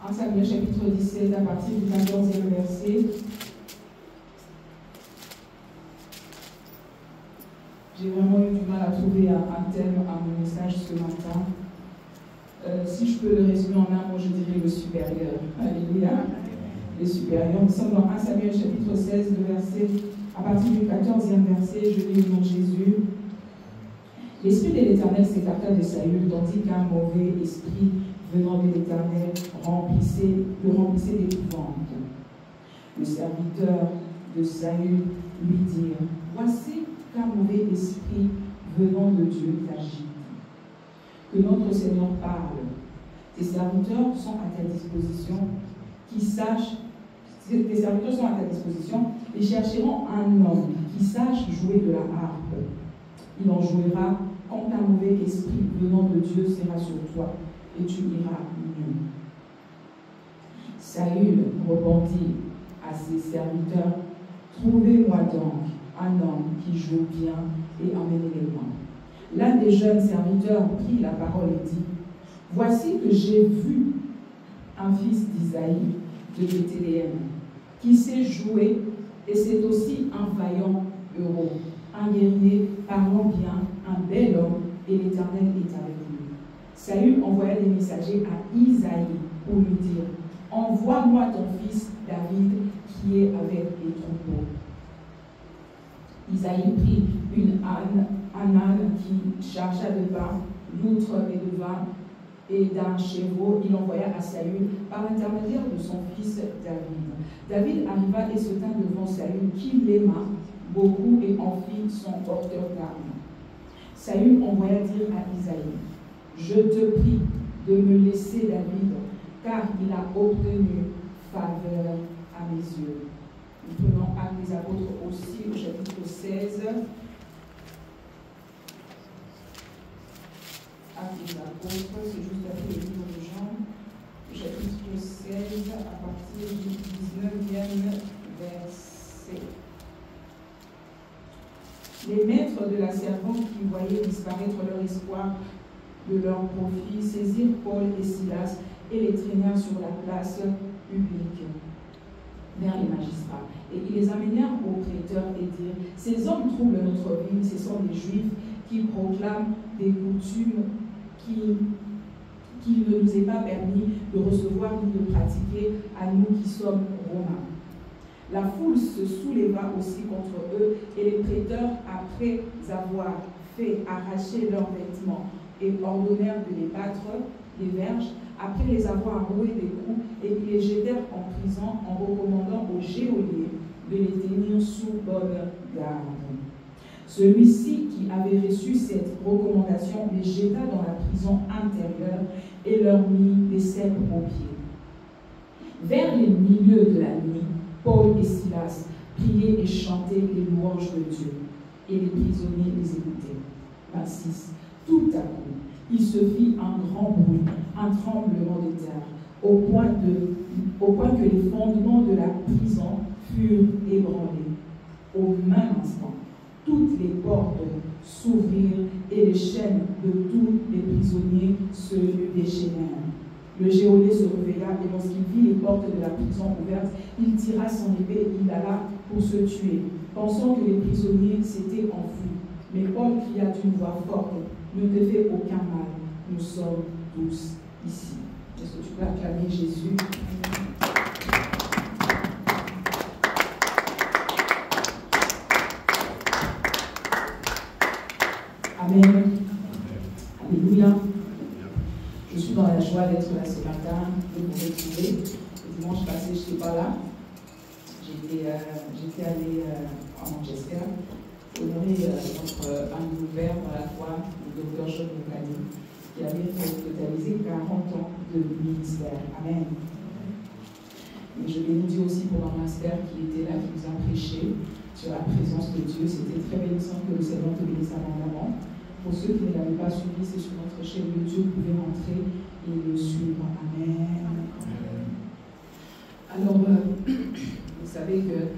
1 Samuel chapitre 17 à partir du 14e verset. J'ai vraiment eu du mal à trouver un thème à mon message ce matin. Si je peux le résumer en un mot, je dirais le supérieur. Alléluia. Le supérieur. Nous sommes dans 1 Samuel chapitre 16, le verset, à partir du 14e verset, je lis au nom de Jésus. L'esprit de l'Éternel s'écarta de Saül, tandis qu'un mauvais esprit venant de l'Éternel le remplissait d'épouvante. Le serviteur de Saül lui dit, voici qu'un mauvais esprit venant de Dieu t'agite. Que notre Seigneur parle. Tes serviteurs sont à ta disposition, tes serviteurs sont à ta disposition et chercheront un homme qui sache jouer de la harpe. Il en jouera quand un mauvais esprit venant de Dieu sera sur toi et tu iras mieux. Saül répondit à ses serviteurs, trouvez-moi donc un homme qui joue bien et emmenez-le-moi. L'un des jeunes serviteurs prit la parole et dit, voici que j'ai vu un fils d'Isaïe de Bethléem qui sait jouer et c'est aussi un vaillant héros, un guerrier parlant bien, un bel homme et l'Éternel est avec lui. Saül envoya des messagers à Isaïe pour lui dire, envoie-moi ton fils David qui est avec les troupeaux. Isaïe prit un âne qui chargea de pain, d'outre et de vin, et d'un chevreau, il envoya à Saül par l'intermédiaire de son fils David. David arriva et se tint devant Saül, qui l'aima beaucoup et en fit son porteur d'armes. Saül envoya dire à Isaïe, je te prie de me laisser David, car il a obtenu faveur à mes yeux. Nous prenons Actes des Apôtres aussi au chapitre 16. Actes des Apôtres, c'est juste après le livre de Jean, au chapitre 16, à partir du 19e verset. Les maîtres de la servante qui voyaient disparaître leur espoir de leur profit saisirent Paul et Silas et les traînèrent sur la place publique vers les magistrats. Et ils les amenèrent aux prêteurs et dirent, ces hommes troublent notre vie, ce sont des Juifs qui proclament des coutumes qu'il ne nous est pas permis de recevoir ni de pratiquer à nous qui sommes romains. La foule se souleva aussi contre eux et les prêteurs, après avoir fait arracher leurs vêtements et ordonnèrent de les battre des verges, après les avoir roués des coups, et ils les jetèrent en prison en recommandant au geôlier de les tenir sous bonne garde. Celui-ci qui avait reçu cette recommandation les jeta dans la prison intérieure et leur mit des cèpes aux pieds. Vers les milieux de la nuit, Paul et Silas priaient et chantaient les louanges de Dieu, et les prisonniers les écoutaient. 26. Tout à coup, il se fit un grand bruit, un tremblement de terre, au point que les fondements de la prison furent ébranlés. Au même instant, toutes les portes s'ouvrirent et les chaînes de tous les prisonniers se déchaînèrent. Le geôlier se réveilla et lorsqu'il vit les portes de la prison ouvertes, il tira son épée et il alla pour se tuer, pensant que les prisonniers s'étaient enfuis. Mais Paul cria d'une voix forte, ne te fais aucun mal, nous sommes tous ici. Est-ce que tu peux acclamer Jésus? Amen. Alléluia. Je suis dans la joie d'être là ce matin, de vous retrouver. Le dimanche passé, je n'étais pas là. J'étais allée à Manchester honorer notre ami ouvert dans la foi, le docteur John Mokani, qui avait totalisé 40 ans de ministère. Amen. Et je bénis Dieu aussi pour un master qui était là, qui nous a prêché sur la présence de Dieu. C'était très bénissant que le Seigneur te bénisse abondamment. Pour ceux qui ne l'avaient pas suivi, c'est sur notre chaîne YouTube, vous pouvez rentrer et le suivre. Amen. Alors, vous savez que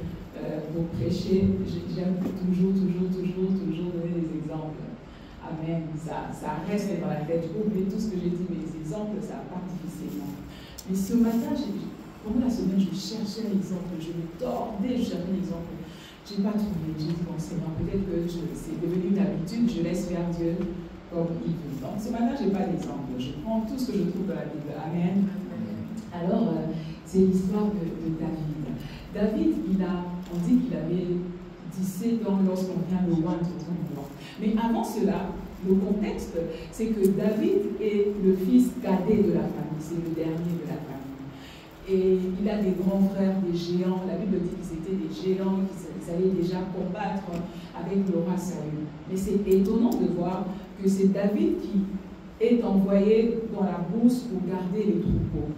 pour prêcher, j'aime toujours donner des exemples. Amen. Ça reste dans la tête. Vous oubliez tout ce que j'ai dit, mais les exemples, ça part difficilement. Mais ce matin, pendant la semaine, je cherchais un exemple, je me tordais, je cherchais un exemple. Je n'ai pas trouvé. J'ai dit, bon, c'est bon, peut-être que c'est devenu une habitude, je laisse faire Dieu comme il veut. Donc ce matin, je n'ai pas d'exemple. Je prends tout ce que je trouve dans la Bible. Amen. Alors, c'est l'histoire de David. David, on dit qu'il avait 17 ans lorsqu'on vient le oindre comme roi. Mais avant cela, le contexte, c'est que David est le fils cadet de la famille, c'est le dernier de la famille. Et il a des grands frères, des géants. La Bible dit qu'ils étaient des géants, qu'ils allaient déjà combattre avec le roi Saül. Mais c'est étonnant de voir que c'est David qui est envoyé dans la brousse pour garder les troupeaux.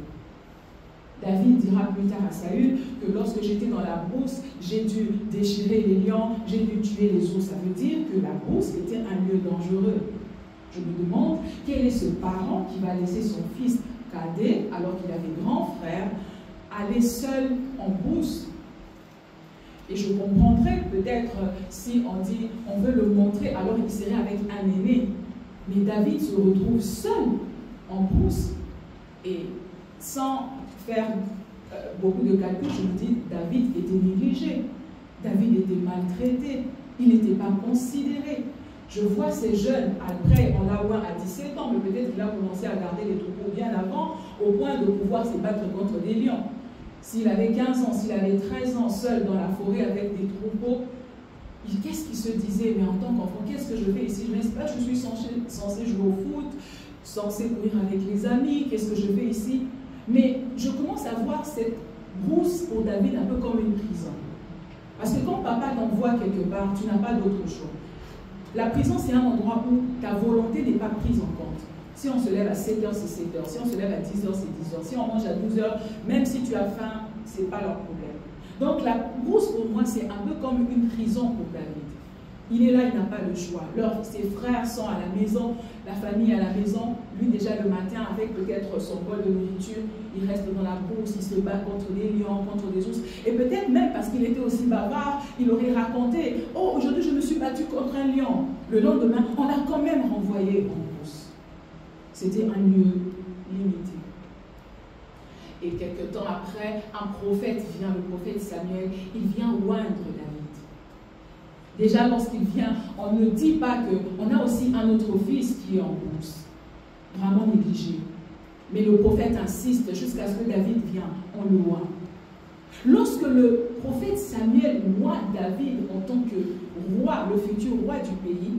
David dira plus tard à Saül que lorsque j'étais dans la brousse, j'ai dû déchirer les lions, j'ai dû tuer les ours. Ça veut dire que la brousse était un lieu dangereux. Je me demande quel est ce parent qui va laisser son fils cadet, alors qu'il a des grands frères, aller seul en brousse. Et je comprendrais peut-être si on dit on veut le montrer, alors il serait avec un aîné. Mais David se retrouve seul en brousse. Et sans faire beaucoup de calculs, je me dis, David était négligé, David était maltraité, il n'était pas considéré. Je vois ces jeunes, après, on l'a oint à 17 ans, mais peut-être qu'il a commencé à garder les troupeaux bien avant, au point de pouvoir se battre contre des lions. S'il avait 15 ans, s'il avait 13 ans, seul dans la forêt avec des troupeaux, qu'est-ce qu'il se disait? Mais en tant qu'enfant, qu'est-ce que je fais ici? Je n'espère que je suis censé jouer au foot, censé courir avec les amis, qu'est-ce que je fais ici? Mais je commence à voir cette brousse pour David un peu comme une prison. Parce que quand papa t'envoie quelque part, tu n'as pas d'autre choix. La prison, c'est un endroit où ta volonté n'est pas prise en compte. Si on se lève à 7h, c'est 7h. Si on se lève à 10h, c'est 10h. Si on mange à 12h, même si tu as faim, ce n'est pas leur problème. Donc la brousse, pour moi, c'est un peu comme une prison pour David. Il est là, il n'a pas le choix. Ses frères sont à la maison, la famille à la maison. Lui, déjà le matin, avec peut-être son bol de nourriture, il reste dans la brousse, il se bat contre des lions, contre des ours. Et peut-être même parce qu'il était aussi bavard, il aurait raconté « Oh, aujourd'hui, je me suis battu contre un lion. » Le lendemain, on l'a quand même renvoyé en brousse. C'était un lieu limité. Et quelque temps après, un prophète vient, le prophète Samuel, il vient oindre David. Déjà, lorsqu'il vient, on ne dit pas qu'on a aussi un autre fils qui est en brousse, vraiment négligé. Mais le prophète insiste jusqu'à ce que David vienne, on le oint. Lorsque le prophète Samuel oint David en tant que roi, le futur roi du pays,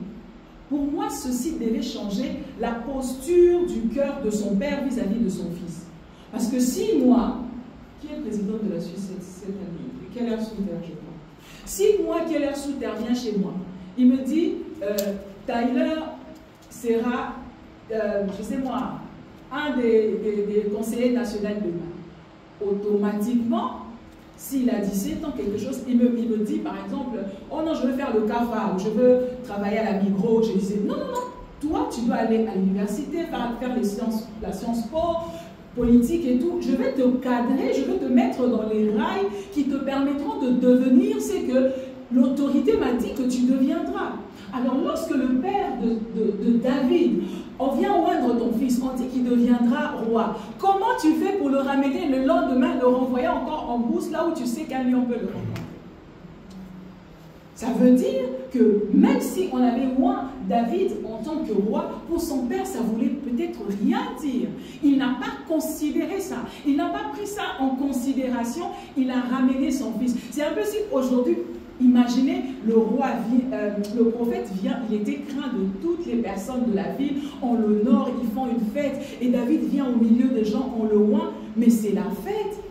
pour moi, ceci devait changer la posture du cœur de son père vis-à-vis de son fils. Parce que si moi, qui est président de la Suisse cette année, quelle heure Souter, je crois. Si moi, Keller Souter vient chez moi, il me dit, Tyler sera, je sais moi, un des conseillers nationaux demain. Automatiquement, s'il a 17 ans, quelque chose, il me dit par exemple, oh non, je veux faire le CAFA, ou je veux travailler à la Migros. Je disais, non, non, non, toi, tu dois aller à l'université, faire la science po, politique et tout. Je vais te cadrer, je vais te mettre dans les rails qui te permettront de devenir ce que l'autorité m'a dit que tu deviendras. Alors, lorsque le père de David, on vient oindre ton fils, on dit qu'il deviendra roi. Comment tu fais pour le ramener le lendemain, le renvoyer encore en brousse, là où tu sais qu'un lion peut le rencontrer? Ça veut dire que même si on avait oint David en tant que roi, pour son père, ça voulait peut-être rien dire. Il n'a pas considéré ça. Il n'a pas pris ça en considération. Il a ramené son fils. C'est un peu si aujourd'hui, imaginez, le roi, le prophète vient, il était craint de toutes les personnes de la ville. On l'honore, ils font une fête. Et David vient au milieu des gens, on le oint, mais c'est la fête.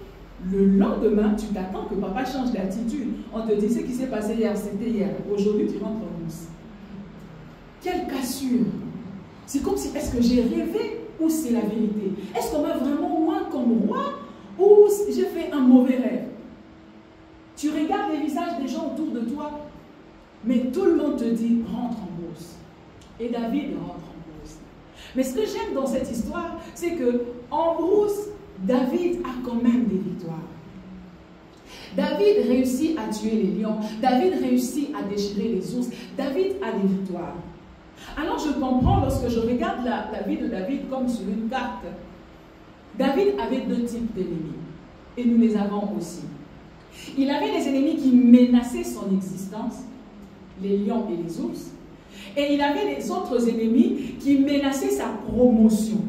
Le lendemain, tu t'attends que papa change d'attitude. On te dit ce qui s'est passé hier, c'était hier. Aujourd'hui, tu rentres en brousse. Quelle cassure! C'est comme si, est-ce que j'ai rêvé ou c'est la vérité? Est-ce qu'on m'a vraiment oint comme roi ou j'ai fait un mauvais rêve? Tu regardes les visages des gens autour de toi, mais tout le monde te dit, rentre en brousse. Et David rentre en brousse. Mais ce que j'aime dans cette histoire, c'est que en brousse, David a quand même des victoires. David réussit à tuer les lions. David réussit à déchirer les ours. David a des victoires. Alors je comprends lorsque je regarde la vie de David comme sur une carte. David avait deux types d'ennemis, et nous les avons aussi. Il avait les ennemis qui menaçaient son existence, les lions et les ours, et il avait les autres ennemis qui menaçaient sa promotion,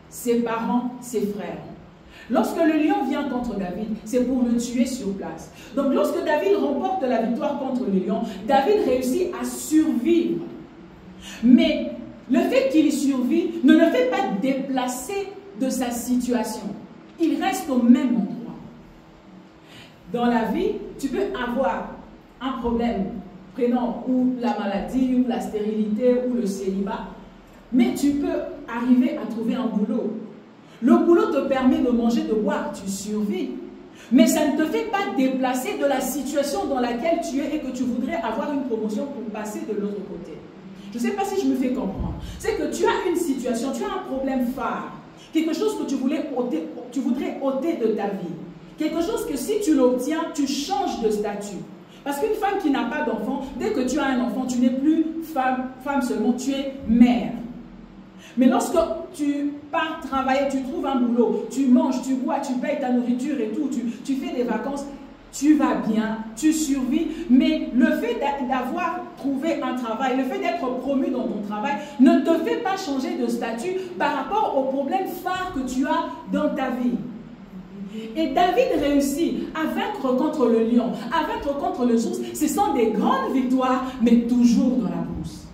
ses parents, ses frères. Lorsque le lion vient contre David, c'est pour le tuer sur place. Donc lorsque David remporte la victoire contre le lion, David réussit à survivre. Mais le fait qu'il survit ne le fait pas déplacer de sa situation. Il reste au même endroit. Dans la vie, tu peux avoir un problème, prenons ou la maladie, ou la stérilité, ou le célibat, mais tu peux arriver à trouver un boulot. Le boulot te permet de manger, de boire, tu survis. Mais ça ne te fait pas déplacer de la situation dans laquelle tu es et que tu voudrais avoir une promotion pour passer de l'autre côté. Je ne sais pas si je me fais comprendre. C'est que tu as une situation, tu as un problème phare, quelque chose que tu voudrais ôter de ta vie. Quelque chose que si tu l'obtiens, tu changes de statut. Parce qu'une femme qui n'a pas d'enfant, dès que tu as un enfant, tu n'es plus femme seulement, tu es mère. Mais lorsque tu pars travailler, tu trouves un boulot, tu manges, tu bois, tu payes ta nourriture et tout, tu fais des vacances, tu vas bien, tu survis, mais le fait d'avoir trouvé un travail, le fait d'être promu dans ton travail, ne te fait pas changer de statut par rapport aux problèmes phares que tu as dans ta vie. Et David réussit à vaincre contre le lion, à vaincre contre le ours. Ce sont des grandes victoires, mais toujours dans la brousse.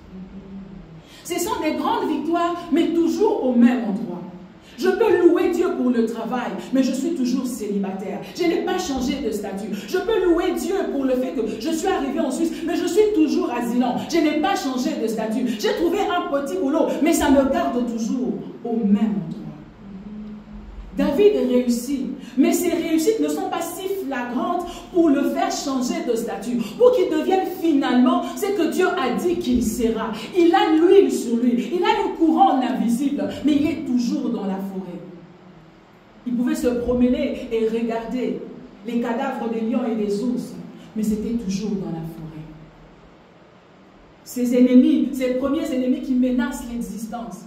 Ce sont des grandes victoires, mais toujours au même endroit. Je peux louer Dieu pour le travail, mais je suis toujours célibataire. Je n'ai pas changé de statut. Je peux louer Dieu pour le fait que je suis arrivé en Suisse, mais je suis toujours asylant. Je n'ai pas changé de statut. J'ai trouvé un petit boulot, mais ça me garde toujours au même endroit. David réussit, mais ses réussites ne sont pas si flagrantes pour le faire changer de statut, pour qu'il devienne finalement ce que Dieu a dit qu'il sera. Il a l'huile sur lui, il a une couronne invisible, mais il est toujours dans la forêt. Il pouvait se promener et regarder les cadavres des lions et des ours, mais c'était toujours dans la forêt. Ses ennemis, ses premiers ennemis qui menacent l'existence.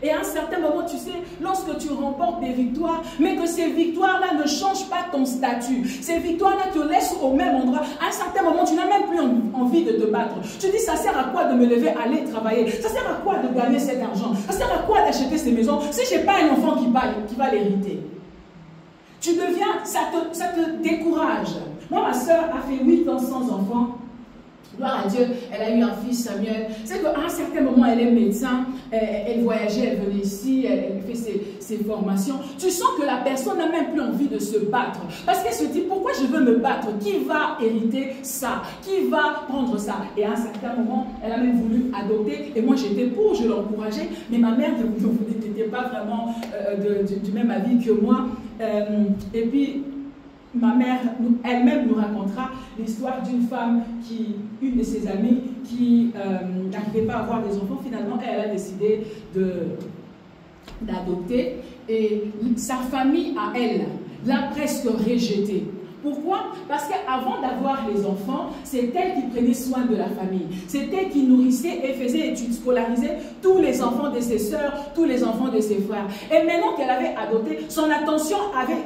Et à un certain moment, tu sais, lorsque tu remportes des victoires, mais que ces victoires-là ne changent pas ton statut, ces victoires-là te laissent au même endroit, à un certain moment, tu n'as même plus envie de te battre. Tu dis, ça sert à quoi de me lever, aller travailler? Ça sert à quoi de gagner cet argent? Ça sert à quoi d'acheter ces maisons si je n'ai pas un enfant qui va l'hériter? Tu deviens, ça te décourage. Moi, ma soeur a fait 8 ans sans enfant. Gloire à Dieu, elle a eu un fils, Samuel. C'est qu'à un certain moment, elle est médecin, elle voyageait, elle venait ici, elle fait ses formations. Tu sens que la personne n'a même plus envie de se battre. Parce qu'elle se dit, pourquoi je veux me battre? Qui va hériter ça? Qui va prendre ça? Et à un certain moment, elle a même voulu adopter. Et moi, j'étais pour, je l'encourageais. Mais ma mère n'était pas vraiment du même avis que moi. Et puis, ma mère elle-même nous racontera l'histoire d'une femme, une de ses amies, qui n'arrivait pas à avoir des enfants. Finalement, elle a décidé d'adopter. Et sa famille, à elle, l'a presque rejetée. Pourquoi? Parce qu'avant d'avoir les enfants, c'est elle qui prenait soin de la famille. C'est elle qui nourrissait et faisait études, scolarisait tous les enfants de ses sœurs, tous les enfants de ses frères. Et maintenant qu'elle avait adopté, son attention avait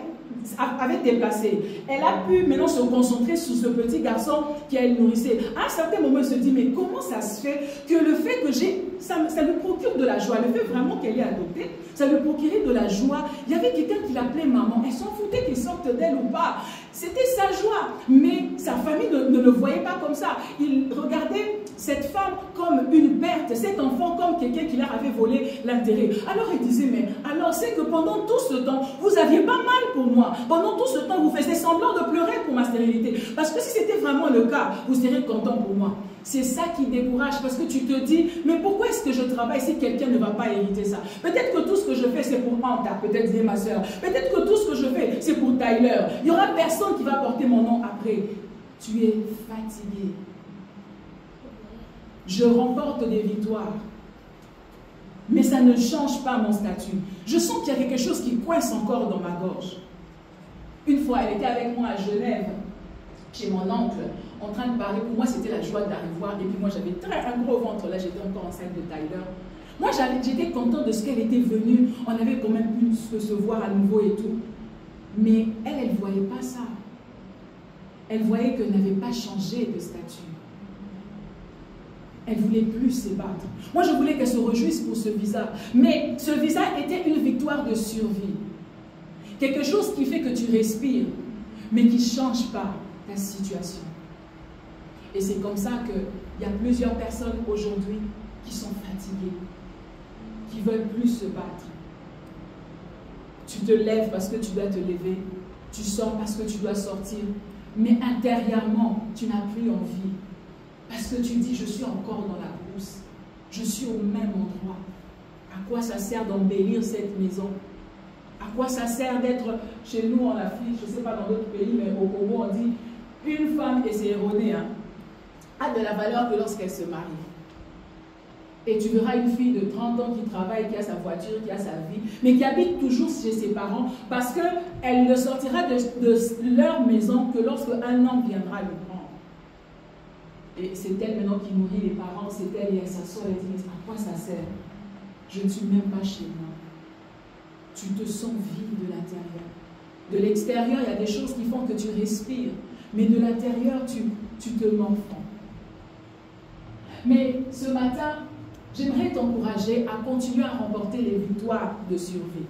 déplacé. Elle a pu maintenant se concentrer sur ce petit garçon qu'elle nourrissait. À un certain moment, elle se dit, mais comment ça se fait que le fait que ça lui procure de la joie, le fait vraiment qu'elle ait adopté, ça lui procurait de la joie. Il y avait quelqu'un qui l'appelait maman. Elle s'en foutait qu'il sorte d'elle ou pas. C'était sa joie. Mais sa famille ne le voyait pas comme ça. Il regardait cette femme comme une perte, cet enfant comme quelqu'un qui leur avait volé l'intérêt. Alors il disait, mais alors c'est que pendant tout ce temps, vous aviez pas mal pour moi. Pendant tout ce temps, vous faisiez semblant de pleurer pour ma stérilité. Parce que si c'était vraiment le cas, vous seriez content pour moi. C'est ça qui décourage, parce que tu te dis, mais pourquoi est-ce que je travaille si quelqu'un ne va pas hériter ça? Peut-être que tout ce que je fais, c'est pour Anta, peut-être c'est ma soeur. Peut-être que tout ce que je fais, c'est pour Tyler. Il n'y aura personne qui va porter mon nom après. Tu es fatigué. Je remporte des victoires, mais ça ne change pas mon statut. Je sens qu'il y a quelque chose qui coince encore dans ma gorge. Une fois, elle était avec moi à Genève, chez mon oncle, en train de parler. Pour moi, c'était la joie d'arriver voir. Et puis moi, j'avais un gros ventre. Là, j'étais encore enceinte de Tyler. Moi, j'étais contente de ce qu'elle était venue. On avait quand même pu se voir à nouveau et tout. Mais elle ne voyait pas ça. Elle voyait qu'elle n'avait pas changé de statut. Elle ne voulait plus se battre. Moi, je voulais qu'elle se réjouisse pour ce visa. Mais ce visa était une victoire de survie. Quelque chose qui fait que tu respires, mais qui ne change pas ta situation. Et c'est comme ça qu'il y a plusieurs personnes aujourd'hui qui sont fatiguées, qui ne veulent plus se battre. Tu te lèves parce que tu dois te lever, tu sors parce que tu dois sortir, mais intérieurement, tu n'as plus envie. Parce que tu dis, je suis encore dans la brousse, je suis au même endroit. À quoi ça sert d'embellir cette maison? À quoi ça sert d'être chez nous en Afrique, je ne sais pas dans d'autres pays, mais au Congo, on dit, une femme, et c'est erroné, hein, a de la valeur que lorsqu'elle se marie. Et tu verras une fille de 30 ans qui travaille, qui a sa voiture, qui a sa vie, mais qui habite toujours chez ses parents parce qu'elle ne sortira de leur maison que lorsque un homme viendra le prendre. Et c'est elle maintenant qui nourrit les parents, c'est elle et elle s'assoit et dit, à quoi ça sert? Je ne suis même pas chez moi. Tu te sens vide de l'intérieur. De l'extérieur, il y a des choses qui font que tu respires, mais de l'intérieur, tu te morfonds. Mais ce matin, j'aimerais t'encourager à continuer à remporter les victoires de survie.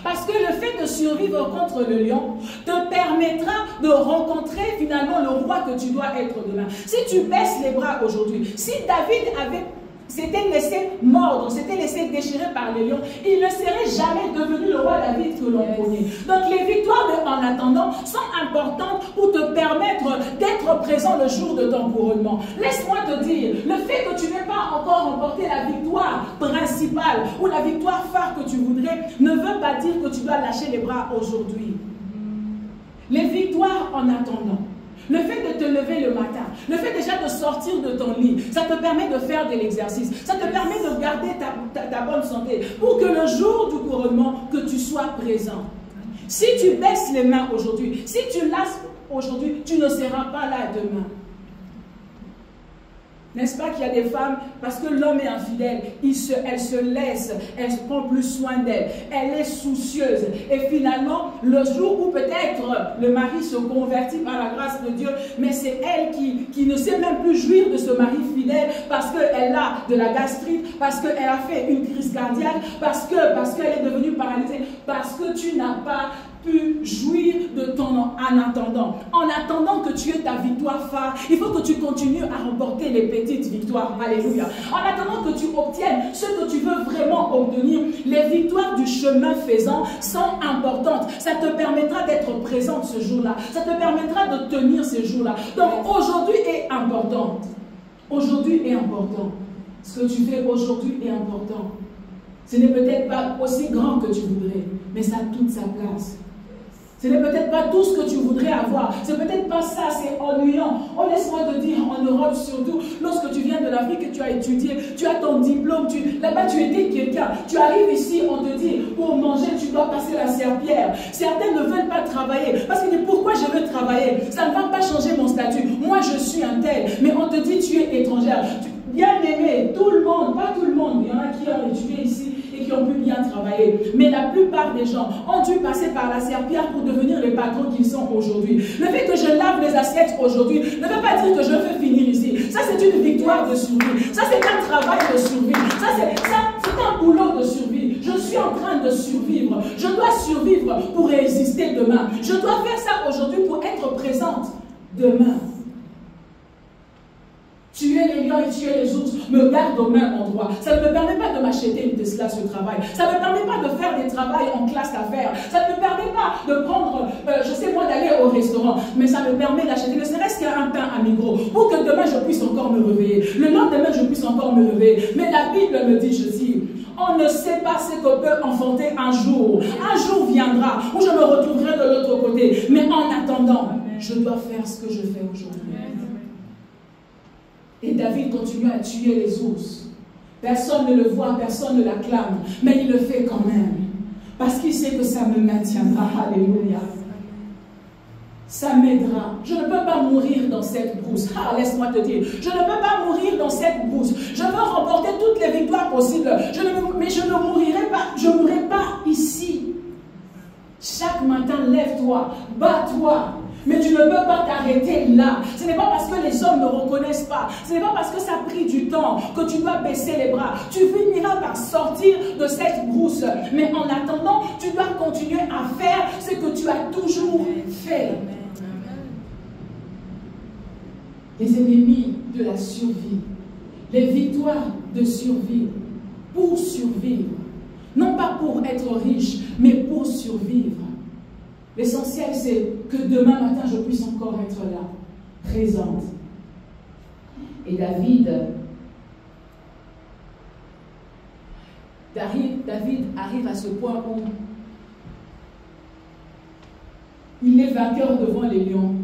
Parce que le fait de survivre contre le lion te permettra de rencontrer finalement le roi que tu dois être demain. Si tu baisses les bras aujourd'hui, si David s'était laissé mordre, s'était laissé déchirer par les lions, il ne serait jamais devenu le roi David que l'on connaît. Donc les victoires en attendant sont importantes pour te permettre d'être présent le jour de ton couronnement. Laisse-moi te dire, le fait que tu n'aies pas encore remporté la victoire principale ou la victoire phare que tu voudrais ne veut pas dire que tu dois lâcher les bras aujourd'hui. Les victoires en attendant, le fait de te lever le matin, le fait déjà de sortir de ton lit, ça te permet de faire de l'exercice, ça te permet de garder ta bonne santé pour que le jour du couronnement, que tu sois présent. Si tu baisses les mains aujourd'hui, si tu lasses aujourd'hui, tu ne seras pas là demain. N'est-ce pas qu'il y a des femmes, parce que l'homme est infidèle, elle se laisse, elle prend plus soin d'elle, elle est soucieuse. Et finalement, le jour où peut-être le mari se convertit par la grâce de Dieu, mais c'est elle qui ne sait même plus jouir de ce mari fidèle parce qu'elle a de la gastrite, parce qu'elle a fait une crise cardiaque, parce qu'elle est devenue paralysée, parce que tu n'as pas pu jouir de ton en attendant. En attendant que tu aies ta victoire phare, il faut que tu continues à remporter les petites victoires. Alléluia. En attendant que tu obtiennes ce que tu veux vraiment obtenir, les victoires du chemin faisant sont importantes. Ça te permettra d'être présente ce jour-là. Ça te permettra de tenir ce jour-là. Donc aujourd'hui est important. Aujourd'hui est important. Ce que tu fais aujourd'hui est important. Ce n'est peut-être pas aussi grand que tu voudrais, mais ça a toute sa place. Ce n'est peut-être pas tout ce que tu voudrais avoir. C'est peut-être pas ça, c'est ennuyant. Oh, laisse-moi te dire, en Europe surtout, lorsque tu viens de l'Afrique et tu as étudié, tu as ton diplôme, là-bas tu étais quelqu'un. Tu arrives ici, on te dit, pour manger, tu dois passer la serpillière. Certains ne veulent pas travailler. Parce qu'ils disent, pourquoi je veux travailler? Ça ne va pas changer mon statut. Moi, je suis un tel. Mais on te dit, tu es étrangère. Bien aimé, tout le monde, pas tout le monde. Il y en a qui ont étudié ici et qui ont pu bien travailler. Mais la plupart des gens ont dû passer par la serpillière pour devenir les patrons qu'ils sont aujourd'hui. Le fait que je lave les assiettes aujourd'hui ne veut pas dire que je veux finir ici. Ça, c'est une victoire de survie. Ça, c'est un travail de survie. Ça, c'est un boulot de survie. Je suis en train de survivre. Je dois survivre pour résister demain. Je dois faire ça aujourd'hui pour être présente demain. Tuer les lions et tuer les ours me garde au même endroit. Ça ne me permet pas de m'acheter une Tesla ce travail. Ça ne me permet pas de faire des travails en classe d'affaires. Ça ne me permet pas de prendre, je sais moi, d'aller au restaurant. Mais ça me permet d'acheter ne serait-ce qu'un pain à Migros pour que demain je puisse encore me réveiller. Le lendemain je puisse encore me réveiller. Mais la Bible me dit ceci. On ne sait pas ce que peut enfanter un jour. Un jour viendra où je me retrouverai de l'autre côté. Mais en attendant, je dois faire ce que je fais aujourd'hui. Et David continue à tuer les ours. Personne ne le voit, personne ne l'acclame, mais il le fait quand même. Parce qu'il sait que ça me maintiendra. Alléluia. ça m'aidera. Je ne peux pas mourir dans cette brousse. Ah, laisse-moi te dire, je ne peux pas mourir dans cette brousse. Je veux remporter toutes les victoires possibles, mais je ne mourrai pas, je ne mourrai pas ici. Chaque matin, lève-toi, bats-toi. Mais tu ne peux pas t'arrêter là. Ce n'est pas parce que les hommes ne reconnaissent pas. Ce n'est pas parce que ça a pris du temps que tu dois baisser les bras. Tu finiras par sortir de cette brousse. Mais en attendant, tu dois continuer à faire ce que tu as toujours fait. Les ennemis de la survie. Les victoires de survivre. Pour survivre. Non pas pour être riche, mais pour survivre. L'essentiel, c'est que demain matin, je puisse encore être là, présente. Et David arrive à ce point où il est vainqueur devant les lions,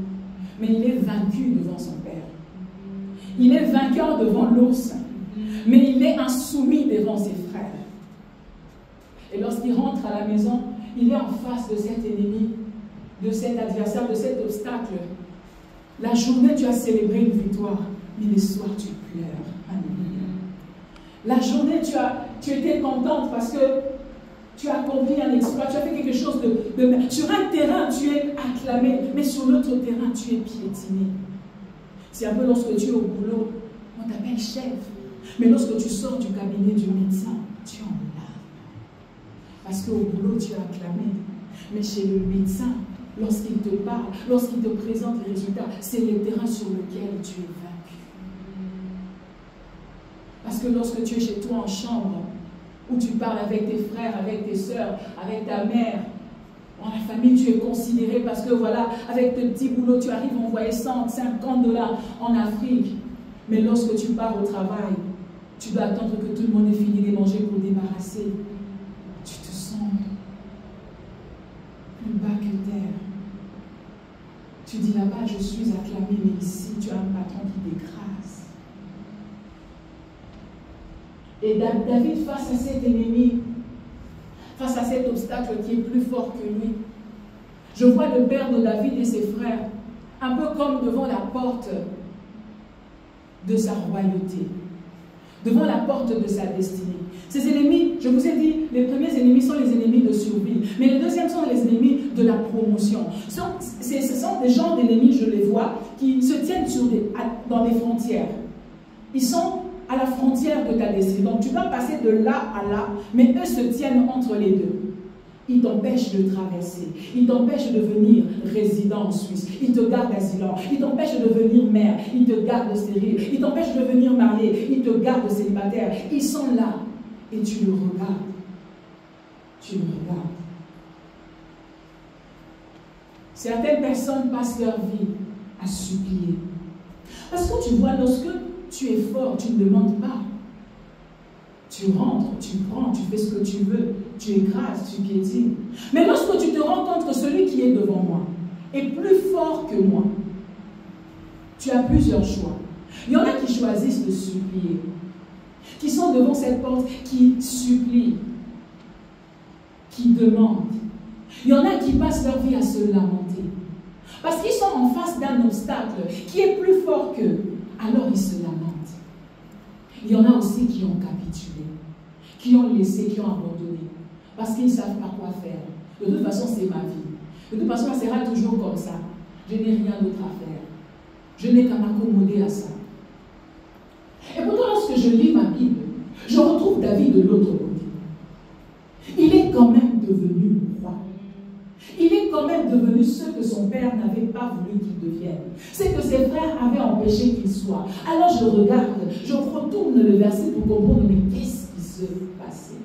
mais il est vaincu devant son père. Il est vainqueur devant l'ours, mais il est insoumis devant ses frères. Et lorsqu'il rentre à la maison, il est en face de cet ennemi, de cet adversaire, de cet obstacle. La journée, tu as célébré une victoire, mais le soir, tu pleures. La journée, tu étais contente parce que tu as accompli un exploit, tu as fait quelque chose de... Sur un terrain, tu es acclamé, mais sur l'autre terrain, tu es piétiné. C'est un peu lorsque tu es au boulot, on t'appelle chef. Mais lorsque tu sors du cabinet du médecin, tu es en larmes. Parce qu'au boulot, tu es acclamé. Mais chez le médecin, lorsqu'il te parle, lorsqu'il te présente les résultats, c'est le terrain sur lequel tu es vaincu. Parce que lorsque tu es chez toi en chambre, où tu parles avec tes frères, avec tes sœurs, avec ta mère, dans la famille, tu es considéré parce que voilà, avec tes petits boulots, tu arrives à envoyer 100, 50 $ en Afrique. Mais lorsque tu pars au travail, tu dois attendre que tout le monde ait fini de manger pour débarrasser. Tu te sens plus bas que terre. Tu dis là-bas, je suis acclamé, mais ici, tu as un patron qui t'écrase. Et David, face à cet ennemi, face à cet obstacle qui est plus fort que lui, je vois le père de David et ses frères, un peu comme devant la porte de sa royauté, devant la porte de sa destinée. Ces ennemis, je vous ai dit, les premiers ennemis sont les ennemis de survie, mais les deuxièmes sont les ennemis de la promotion. Ce sont des genres d'ennemis, je les vois, qui se tiennent dans des frontières. Ils sont à la frontière de ta destinée. Donc tu dois passer de là à là, mais eux se tiennent entre les deux. Ils t'empêchent de traverser. Ils t'empêchent de devenir résident en Suisse. Ils te gardent asylant. Ils t'empêchent de devenir mère. Ils te gardent stérile. Ils t'empêchent de devenir marié. Ils te gardent célibataire. Ils sont là. Et tu le regardes. Tu le regardes. Certaines personnes passent leur vie à supplier. Parce que tu vois, lorsque tu es fort, tu ne demandes pas. Tu rentres, tu prends, tu fais ce que tu veux, tu écrases, tu piétines. Mais lorsque tu te rends compte que celui qui est devant moi est plus fort que moi, tu as plusieurs choix. Il y en a qui choisissent de supplier, qui sont devant cette porte, qui supplient, qui demandent. Il y en a qui passent leur vie à se lamenter. Parce qu'ils sont en face d'un obstacle qui est plus fort qu'eux. Alors ils se lamentent. Il y en a aussi qui ont capitulé, qui ont laissé, qui ont abandonné. Parce qu'ils ne savent pas quoi faire. De toute façon, c'est ma vie. De toute façon, ça sera toujours comme ça. Je n'ai rien d'autre à faire. Je n'ai qu'à m'accommoder à ça. Et pourtant, lorsque je lis ma Bible, je retrouve David de l'autre côté. Il est quand même devenu roi. Il est quand même devenu ce que son père n'avait pas voulu qu'il devienne. C'est que ses frères avaient empêché qu'il soit. Alors je regarde, je retourne le verset pour comprendre, mais qu'est-ce qui se passait?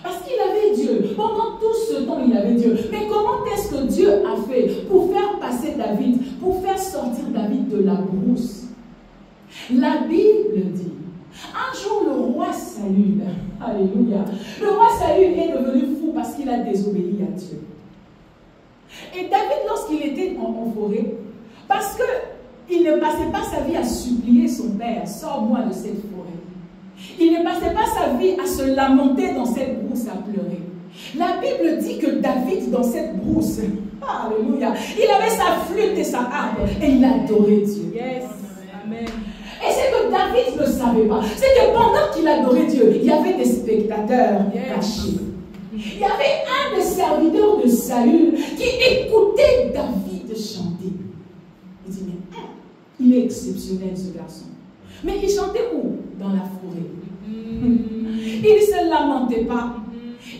Parce qu'il avait Dieu. Pendant tout ce temps, il avait Dieu. Mais comment est-ce que Dieu a fait pour faire passer David, pour faire sortir David de la brousse? La Bible dit, un jour le roi Saül, alléluia, le roi Saül est devenu fou parce qu'il a désobéi à Dieu. Et David, lorsqu'il était en forêt, parce qu'il ne passait pas sa vie à supplier son père, sors-moi de cette forêt. Il ne passait pas sa vie à se lamenter dans cette brousse à pleurer. La Bible dit que David, dans cette brousse, alléluia, il avait sa flûte et sa harpe et il adorait Dieu. Yes. Amen. Et c'est que David ne savait pas. C'est que pendant qu'il adorait Dieu, il y avait des spectateurs cachés. Il y avait un des serviteurs de Saül qui écoutait David chanter. Il dit, mais il est exceptionnel ce garçon. Mais il chantait où? Dans la forêt. Il ne se lamentait pas.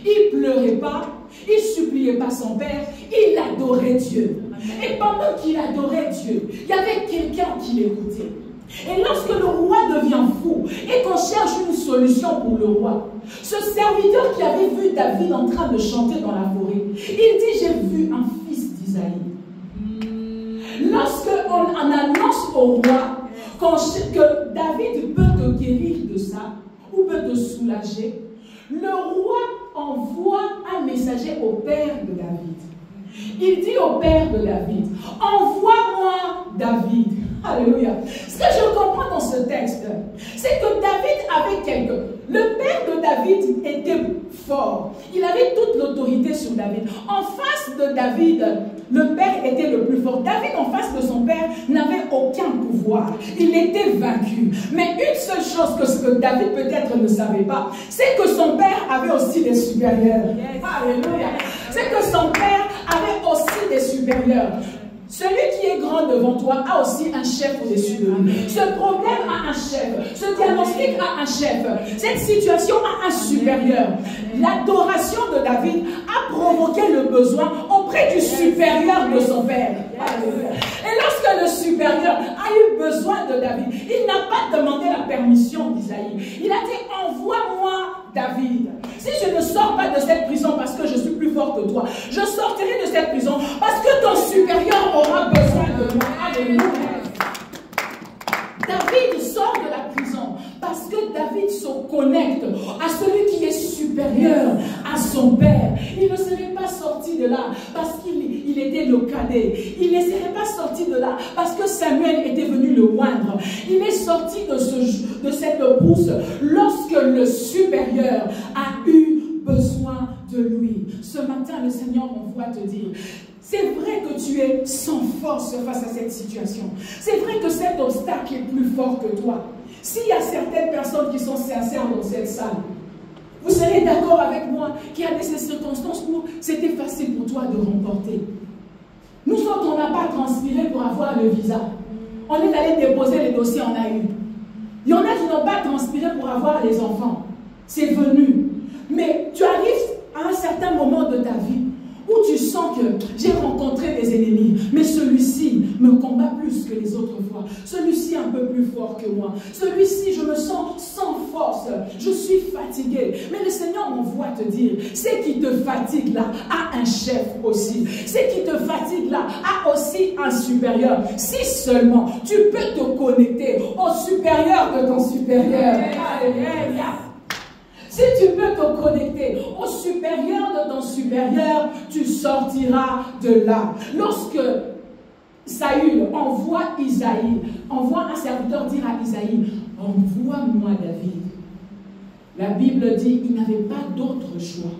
Il ne pleurait pas. Il ne suppliait pas son père. Il adorait Dieu. Et pendant qu'il adorait Dieu, il y avait quelqu'un qui l'écoutait. Et lorsque le roi devient fou et qu'on cherche une solution pour le roi, ce serviteur qui avait vu David en train de chanter dans la forêt, il dit, j'ai vu un fils d'Isaïe. Lorsqu'on annonce au roi que David peut te guérir de ça ou peut te soulager, le roi envoie un messager au père de David. Il dit au père de David, envoie-moi David. Alléluia. Ce que je comprends dans ce texte, c'est que David avait Le père de David était fort. Il avait toute l'autorité sur David. En face de David, le père était le plus fort. David, en face de son père, n'avait aucun pouvoir. Il était vaincu. Mais une seule chose que David peut-être ne savait pas, c'est que son père avait aussi des supérieurs. Yes. Alléluia. C'est que son père avait aussi des supérieurs. Celui qui est grand devant toi a aussi un chef au-dessus de lui. Ce problème a un chef. Ce diagnostic a un chef. Cette situation a un supérieur. L'adoration de David a provoqué le besoin auprès du supérieur de son père. Et lorsque le supérieur a eu besoin de David, il n'a pas demandé la permission d'Isaïe. Il a dit, envoie-moi David. Si je ne sors pas de cette prison parce que je suis plus fort que toi, je sortirai de cette prison parce que ton supérieur aura besoin de moi. Alléluia. David sort de la prison parce que David se connecte à celui qui est supérieur à son père. Il ne serait pas sorti de là parce qu'il était le cadet. Il ne serait pas sorti de là parce que Samuel était venu le oindre. Il est sorti de cette brousse lorsque le supérieur a eu besoin de lui. Ce matin, le Seigneur m'envoie te dire, c'est vrai que tu es sans force face à cette situation. C'est vrai que cet obstacle est plus fort que toi. S'il y a certaines personnes qui sont sincères dans cette salle, vous serez d'accord avec moi qu'il y a des circonstances où c'était facile pour toi de remporter. Nous autres, on n'a pas transpiré pour avoir le visa. On est allé déposer les dossiers, on a eu. Il y en a qui n'ont pas transpiré pour avoir les enfants. C'est venu. Mais tu arrives à un certain moment de ta vie où tu sens que j'ai rencontré des ennemis, mais celui-ci me combat plus que les autres fois. Celui-ci est un peu plus fort que moi. Celui-ci, je me sens sans force. Je suis fatigué. Mais le Seigneur m'envoie te dire, ce qui te fatigue là a un chef aussi. Ce qui te fatigue là a aussi un supérieur. Si seulement tu peux te connecter au supérieur de ton supérieur. Alléluia. Si tu peux te connecter au supérieur de ton supérieur, tu sortiras de là. Lorsque Saül envoie un serviteur dire à Isaïe, envoie-moi David. La Bible dit, il n'avait pas d'autre choix.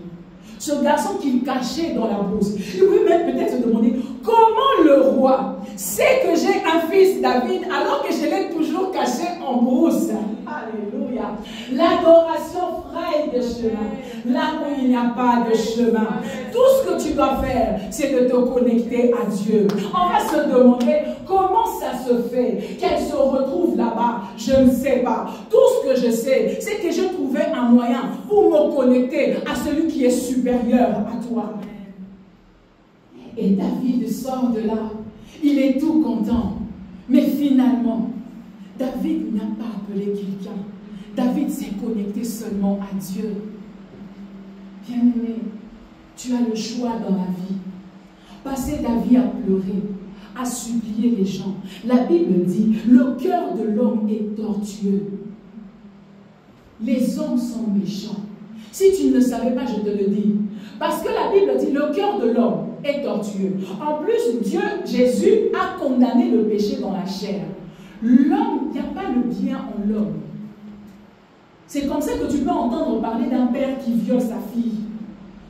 Ce garçon qu'il cachait dans la brousse, il pouvait même peut-être se demander, comment le roi sait que j'ai un fils David alors que je l'ai toujours caché en brousse? Alléluia. L'adoration fraye des chemins, là où il n'y a pas de chemin. Tout ce que tu dois faire, c'est de te connecter à Dieu. On va se demander comment ça se fait qu'elle se retrouve là-bas. Je ne sais pas. Tout ce que je sais, c'est que j'ai trouvé un moyen pour me connecter à celui qui est supérieur à toi. Et David sort de là. Il est tout content. Mais finalement, David n'a pas appelé quelqu'un. David s'est connecté seulement à Dieu. Bien-aimé, tu as le choix dans la vie. Passer ta vie à pleurer, à supplier les gens. La Bible dit, le cœur de l'homme est tortueux. Les hommes sont méchants. Si tu ne le savais pas, je te le dis. Parce que la Bible dit, le cœur de l'homme est tortueux. En plus, Dieu, Jésus, a condamné le péché dans la chair. L'homme, il n'y a pas le bien en l'homme. C'est comme ça que tu peux entendre parler d'un père qui viole sa fille.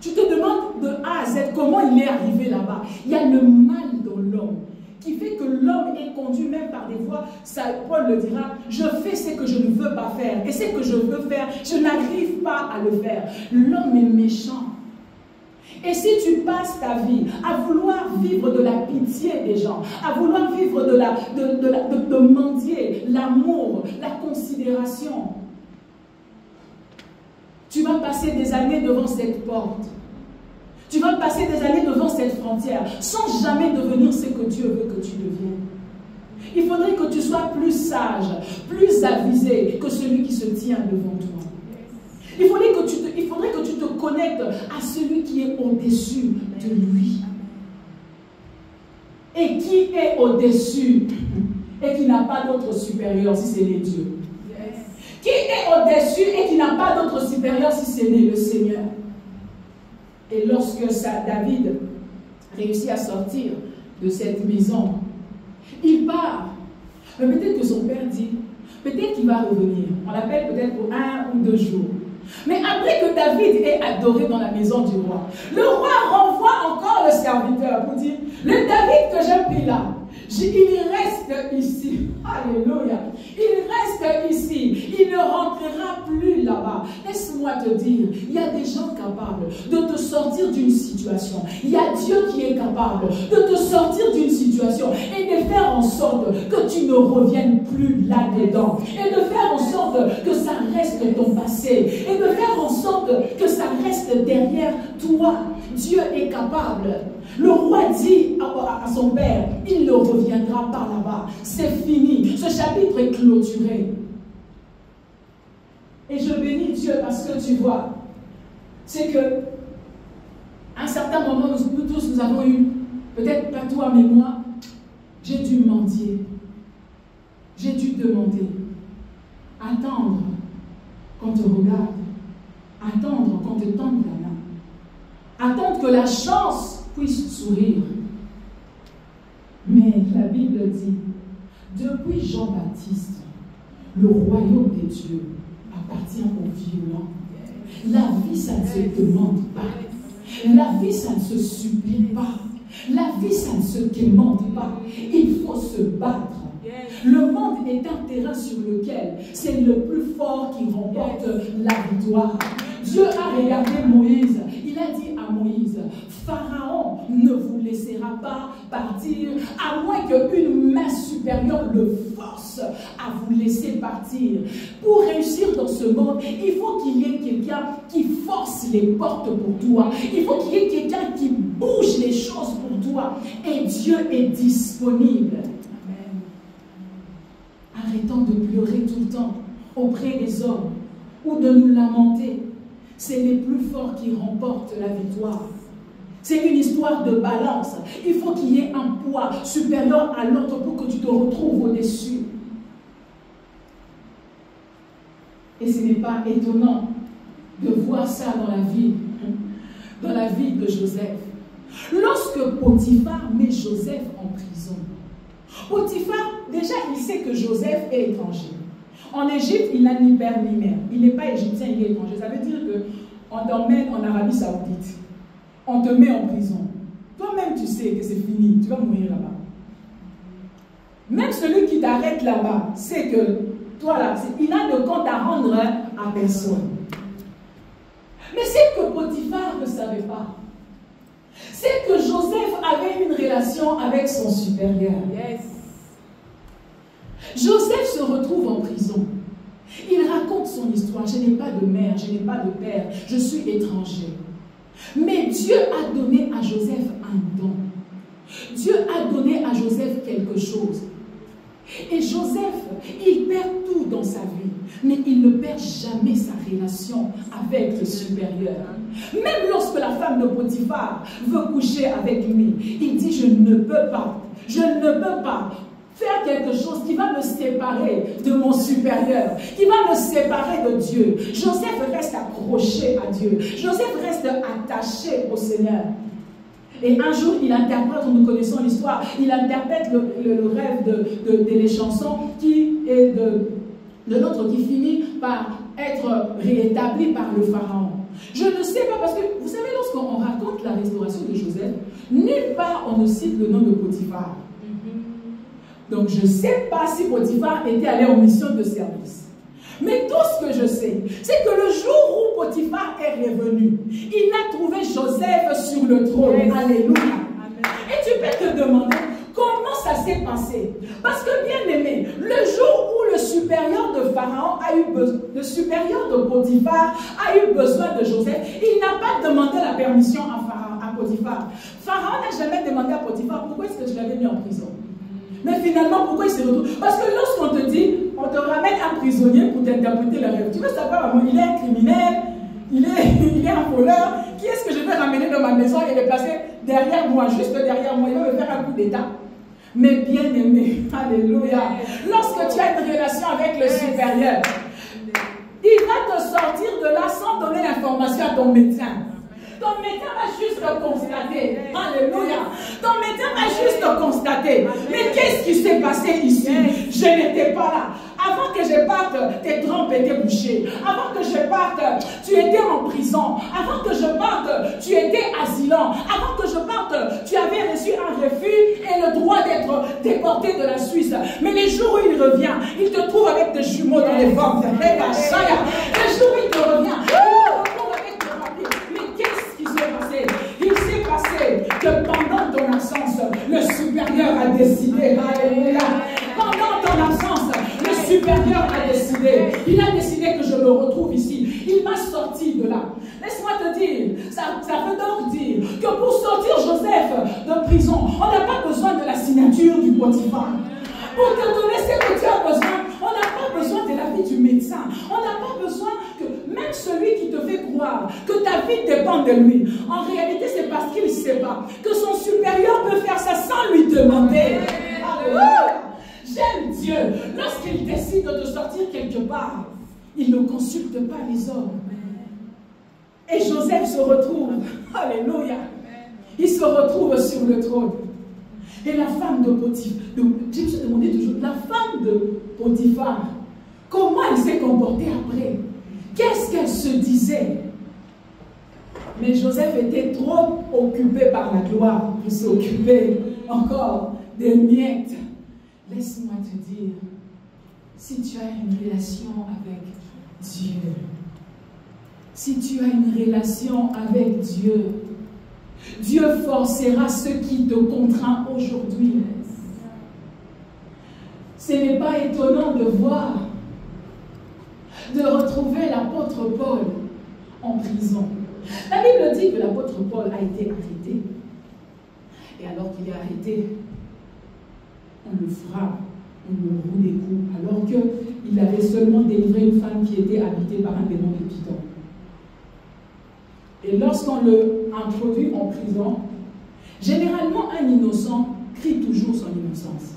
Tu te demandes de A à Z comment il est arrivé là-bas. Il y a le mal dans l'homme qui fait que l'homme est conduit même par des voies. Paul le dira, je fais ce que je ne veux pas faire. Et ce que je veux faire, je n'arrive pas à le faire. L'homme est méchant. Et si tu passes ta vie à vouloir vivre de la pitié des gens, à vouloir vivre de mendier, l'amour, la considération, tu vas passer des années devant cette porte. Tu vas passer des années devant cette frontière sans jamais devenir ce que Dieu veut que tu deviennes. Il faudrait que tu sois plus sage, plus avisé que celui qui se tient devant toi. Il faudrait que tu te connectes à celui qui est au-dessus de lui. Et qui est au-dessus et qui n'a pas d'autre supérieur si ce n'est Dieu. Qui est au-dessus et qui n'a pas d'autre supérieur si ce n'est le Seigneur. Et lorsque David réussit à sortir de cette maison, il part. Mais peut-être que son père dit, peut-être qu'il va revenir. On l'appelle peut-être pour 1 ou 2 jours. Mais après que David ait adoré dans la maison du roi, le roi renvoie encore le serviteur pour dire, le David que j'ai pris là, il reste ici. Alléluia. Il reste ici. Il ne rentrera plus là-bas. Laisse-moi te dire, il y a des gens capables de te sortir d'une situation. Il y a Dieu qui est capable de te sortir d'une situation et de faire en sorte que tu ne reviennes plus là-dedans. Et de faire en sorte que ça reste ton passé. Et de faire en sorte que ça reste derrière toi. Dieu est capable. Le roi dit à son père, il ne reviendra pas là-bas. C'est fini. Ce chapitre est clôturé. Et je bénis Dieu parce que tu vois, c'est que à un certain moment, nous tous, nous avons eu, peut-être pas toi, mais moi, j'ai dû mendier. J'ai dû demander. Attendre qu'on te regarde. Attendre qu'on te tende la main. Attendre que la chance puisse sourire. Mais la Bible dit, depuis Jean-Baptiste, le royaume des dieux appartient aux violents. La vie, ça ne se demande pas. La vie, ça ne se supplie pas. La vie, ça ne se quémande pas. Il faut se battre. Le monde est un terrain sur lequel c'est le plus fort qui remporte la victoire. Dieu a regardé Moïse. Il a dit à Moïse, Pharaon ne vous laissera pas partir à moins qu'une main supérieure le force à vous laisser partir. Pour réussir dans ce monde, il faut qu'il y ait quelqu'un qui force les portes pour toi. Il faut qu'il y ait quelqu'un qui bouge les choses pour toi. Et Dieu est disponible. Amen. Arrêtons de pleurer tout le temps auprès des hommes ou de nous lamenter. C'est les plus forts qui remportent la victoire. C'est une histoire de balance. Il faut qu'il y ait un poids supérieur à l'autre pour que tu te retrouves au-dessus. Et ce n'est pas étonnant de voir ça dans la vie de Joseph. Lorsque Potiphar met Joseph en prison, Potiphar, déjà, il sait que Joseph est étranger. En Égypte, il n'a ni père ni mère. Il n'est pas égyptien, il est étranger. Ça veut dire qu'on t'emmène en Arabie Saoudite. On te met en prison. Toi-même, tu sais que c'est fini. Tu vas mourir là-bas. Même celui qui t'arrête là-bas sait que toi, là, il n'a de compte à rendre à personne. Mais ce que Potiphar ne savait pas, c'est que Joseph avait une relation avec son supérieur. Yes. Joseph se retrouve en prison. Il raconte son histoire. Je n'ai pas de mère, je n'ai pas de père, je suis étranger. Mais Dieu a donné à Joseph un don. Dieu a donné à Joseph quelque chose. Et Joseph, il perd tout dans sa vie, mais il ne perd jamais sa relation avec le supérieur. Même lorsque la femme de Potiphar veut coucher avec lui, il dit, je ne peux pas faire quelque chose qui va me séparer de mon supérieur, qui va me séparer de Dieu. Joseph reste accroché à Dieu. Joseph reste attaché au Seigneur. Et un jour, il interprète, nous connaissons l'histoire, il interprète le rêve de les chansons qui est de l'autre qui finit par être réétabli par le pharaon. Je ne sais pas, parce que vous savez, lorsqu'on raconte la restauration de Joseph, nulle part on ne cite le nom de Potiphar. Donc je ne sais pas si Potiphar était allé en mission de service. Mais tout ce que je sais, c'est que le jour où Potiphar est revenu, il a trouvé Joseph sur le trône. Yes. Alléluia. Amen. Et tu peux te demander comment ça s'est passé. Parce que bien aimé, le jour où le supérieur de Pharaon a eu besoin, le supérieur de Potiphar a eu besoin de Joseph, il n'a pas demandé la permission à Potiphar. Pharaon n'a jamais demandé à Potiphar pourquoi est-ce que tu l'avais mis en prison. Mais finalement, pourquoi il se retrouve? Parce que lorsqu'on te dit, on te ramène un prisonnier pour t'interpréter le rêve. Tu veux savoir, il est un criminel, il est un voleur. Qui est-ce que je vais ramener dans ma maison et le placer derrière moi, juste derrière moi? Il va me faire un coup d'état. Mais bien aimé, alléluia, lorsque tu as une relation avec le supérieur, il va te sortir de là sans donner l'information à ton médecin. Ton médecin va juste constater. Alléluia. Ton médecin va juste constater. Mais qu'est-ce qui s'est passé ici? Je n'étais pas là. Avant que je parte, tes trompes étaient bouchées. Avant que je parte, tu étais en prison. Avant que je parte, tu étais asylant. Avant que je parte, tu avais reçu un refus et le droit d'être déporté de la Suisse. Mais les jours où il revient, il te trouve avec des jumeaux dans les ventres. Les jours où il te revient, il s'est passé que pendant ton absence, le supérieur a décidé. Alléluia. Pendant ton absence, le supérieur a décidé. Il a décidé que je me retrouve ici. Il m'a sorti de là. Laisse-moi te dire, ça veut donc dire que pour sortir Joseph de prison, on n'a pas besoin de la signature du Potiphar. Pour te donner ce que tu as besoin, on n'a pas besoin de l'avis du médecin. On n'a pas besoin que même celui qui te fait croire que ta vie dépend de lui. En réalité, c'est parce qu'il ne sait pas que son supérieur peut faire ça sans lui demander. J'aime Dieu. Lorsqu'il décide de te sortir quelque part, il ne consulte pas les hommes. Et Joseph se retrouve, alléluia, il se retrouve sur le trône. Et la femme de Potiphar, je me suis demandé toujours, la femme de Potiphar, comment elle s'est comportée après? Qu'est-ce qu'elle se disait? Mais Joseph était trop occupé par la gloire pour s'occuper encore des miettes. Laisse-moi te dire, si tu as une relation avec Dieu, si tu as une relation avec Dieu, Dieu forcera ce qui te contraint aujourd'hui. Ce n'est pas étonnant de voir, de retrouver l'apôtre Paul en prison. La Bible dit que l'apôtre Paul a été arrêté. Et alors qu'il est arrêté, on le frappe, on le roule des coups, alors qu'il avait seulement délivré une femme qui était habitée par un démon de Python. Et lorsqu'on le introduit en prison, généralement un innocent crie toujours son innocence.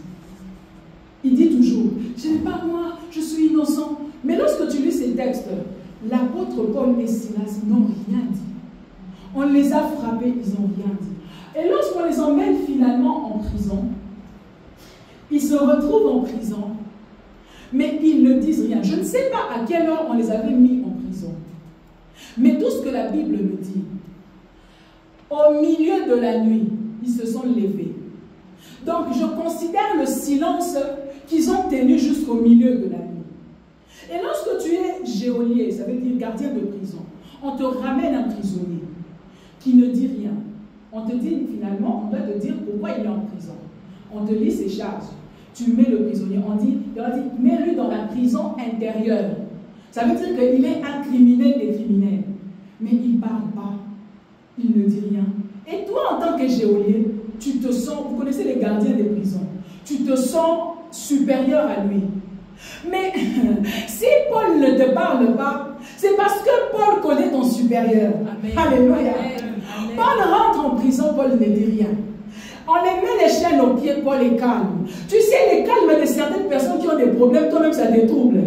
Il dit toujours, ce n'est pas moi, je suis innocent. Mais lorsque tu lis ces textes, l'apôtre Paul et Silas n'ont rien dit. On les a frappés, ils n'ont rien dit. Et lorsqu'on les emmène finalement en prison, ils se retrouvent en prison, mais ils ne disent rien. Je ne sais pas à quelle heure on les avait mis en prison. Mais tout ce que la Bible me dit, au milieu de la nuit, ils se sont levés. Donc je considère le silence qu'ils ont tenu jusqu'au milieu de la nuit. Et lorsque tu es geôlier, ça veut dire gardien de prison, on te ramène un prisonnier qui ne dit rien. On te dit finalement, on doit te dire pourquoi il est en prison. On te lit ses charges. Tu mets le prisonnier, on dit mets-le dans la prison intérieure. Ça veut dire qu'il est un criminel des criminels. Mais il ne parle pas. Il ne dit rien. Et toi, en tant que geôlier, tu te sens, vous connaissez les gardiens des prisons, tu te sens supérieur à lui. Mais si Paul ne te parle pas, c'est parce que Paul connaît ton supérieur. Amen. Alléluia. Amen. Paul rentre en prison, Paul ne dit rien. On les met les chaînes aux pieds, Paul est calme. Tu sais, les calmes de certaines personnes qui ont des problèmes, toi-même ça te trouble.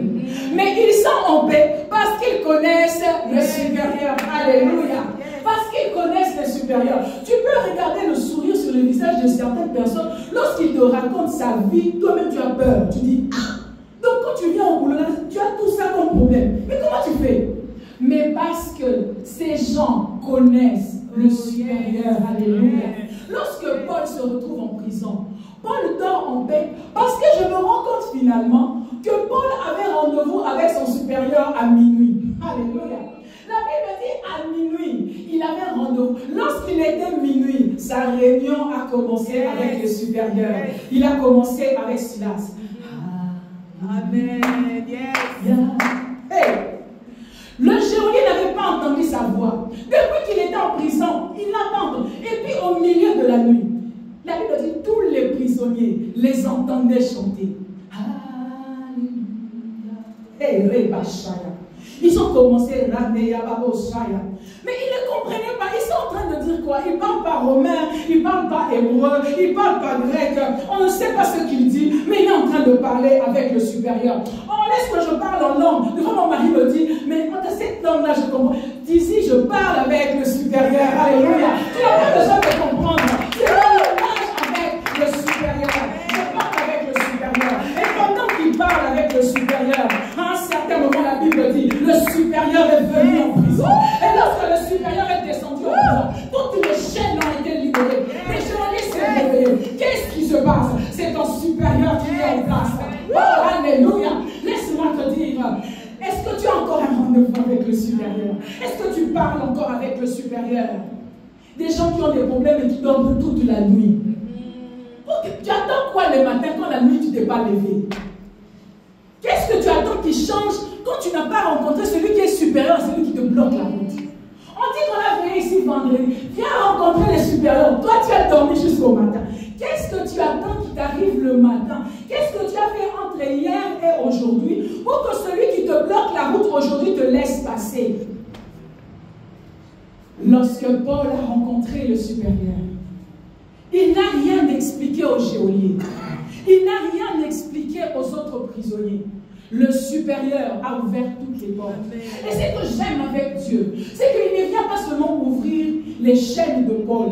Mais ils sont en paix parce qu'ils connaissent le supérieur. Alléluia. Parce qu'ils connaissent le supérieur. Tu peux regarder le sourire sur le visage de certaines personnes. Lorsqu'ils te racontent sa vie, toi-même tu as peur. Tu dis, ah, donc quand tu viens au boulot, là, tu as tout ça comme problème. Mais comment tu fais? mais parce que ces gens connaissent le supérieur. Alléluia. Lorsque Paul se retrouve en prison, Paul dort en paix parce que je me rends compte finalement que Paul avait rendez-vous avec son supérieur à minuit. Alléluia. La Bible dit à minuit, il avait rendez-vous. Lorsqu'il était minuit, sa réunion a commencé avec le supérieur. Il a commencé avec Silas. Amen. Yes. Hey. Le geôlier n'avait pas entendu sa voix. Depuis qu'il était en prison, il n'a pas entendu. Et puis au milieu de la nuit, la Bible dit tous les prisonniers les entendaient chanter. Alléluia. Hey, Rebashaya. Ils ont commencé mais ils ne comprenaient pas. Ils sont en train de dire quoi? Ils ne parlent pas romain, ils ne parlent pas hébreu, ils ne parlent pas grec. On ne sait pas ce qu'il dit, mais il est en train de parler avec le supérieur. Oh, laisse que je parle en langue. Devant mon mari me dit, mais dans cette langue-là, je comprends. D'ici, je parle avec le supérieur. Alléluia. Tu n'as pas besoin de comprendre. C'est dans le langage avec le supérieur. Je parle avec le supérieur. Et pendant qu'il parle avec le supérieur, à un certain moment, la Bible dit, le supérieur est venu en prison. Et lorsque le supérieur est descendu en prison, toutes les chaînes ont été libérées. Les journalistes s'est réveillé. Qu'est-ce qui se passe? C'est ton supérieur qui est en place. Oh, alléluia. Laisse-moi te dire, est-ce que tu as encore un rendez-vous avec le supérieur? Est-ce que tu parles encore avec le supérieur? Des gens qui ont des problèmes et qui dorment toute la nuit. Tu attends quoi le matin quand la nuit tu ne t'es pas levé? Qu'est-ce que tu attends qui change quand tu n'as pas rencontré celui qui est supérieur à celui qui te bloque la route? On dit qu'on a venu ici vendredi. Viens rencontrer les supérieurs. Toi, tu as dormi jusqu'au matin. Qu'est-ce que tu attends qui t'arrive le matin? Qu'est-ce que tu as fait entre hier et aujourd'hui pour que celui qui te bloque la route aujourd'hui te laisse passer? Lorsque Paul a rencontré le supérieur, il n'a rien expliqué au geôlier. Il n'a rien expliqué aux autres prisonniers. Le supérieur a ouvert toutes les portes. Et ce que j'aime avec Dieu, c'est qu'il ne vient pas seulement ouvrir les chaînes de Paul.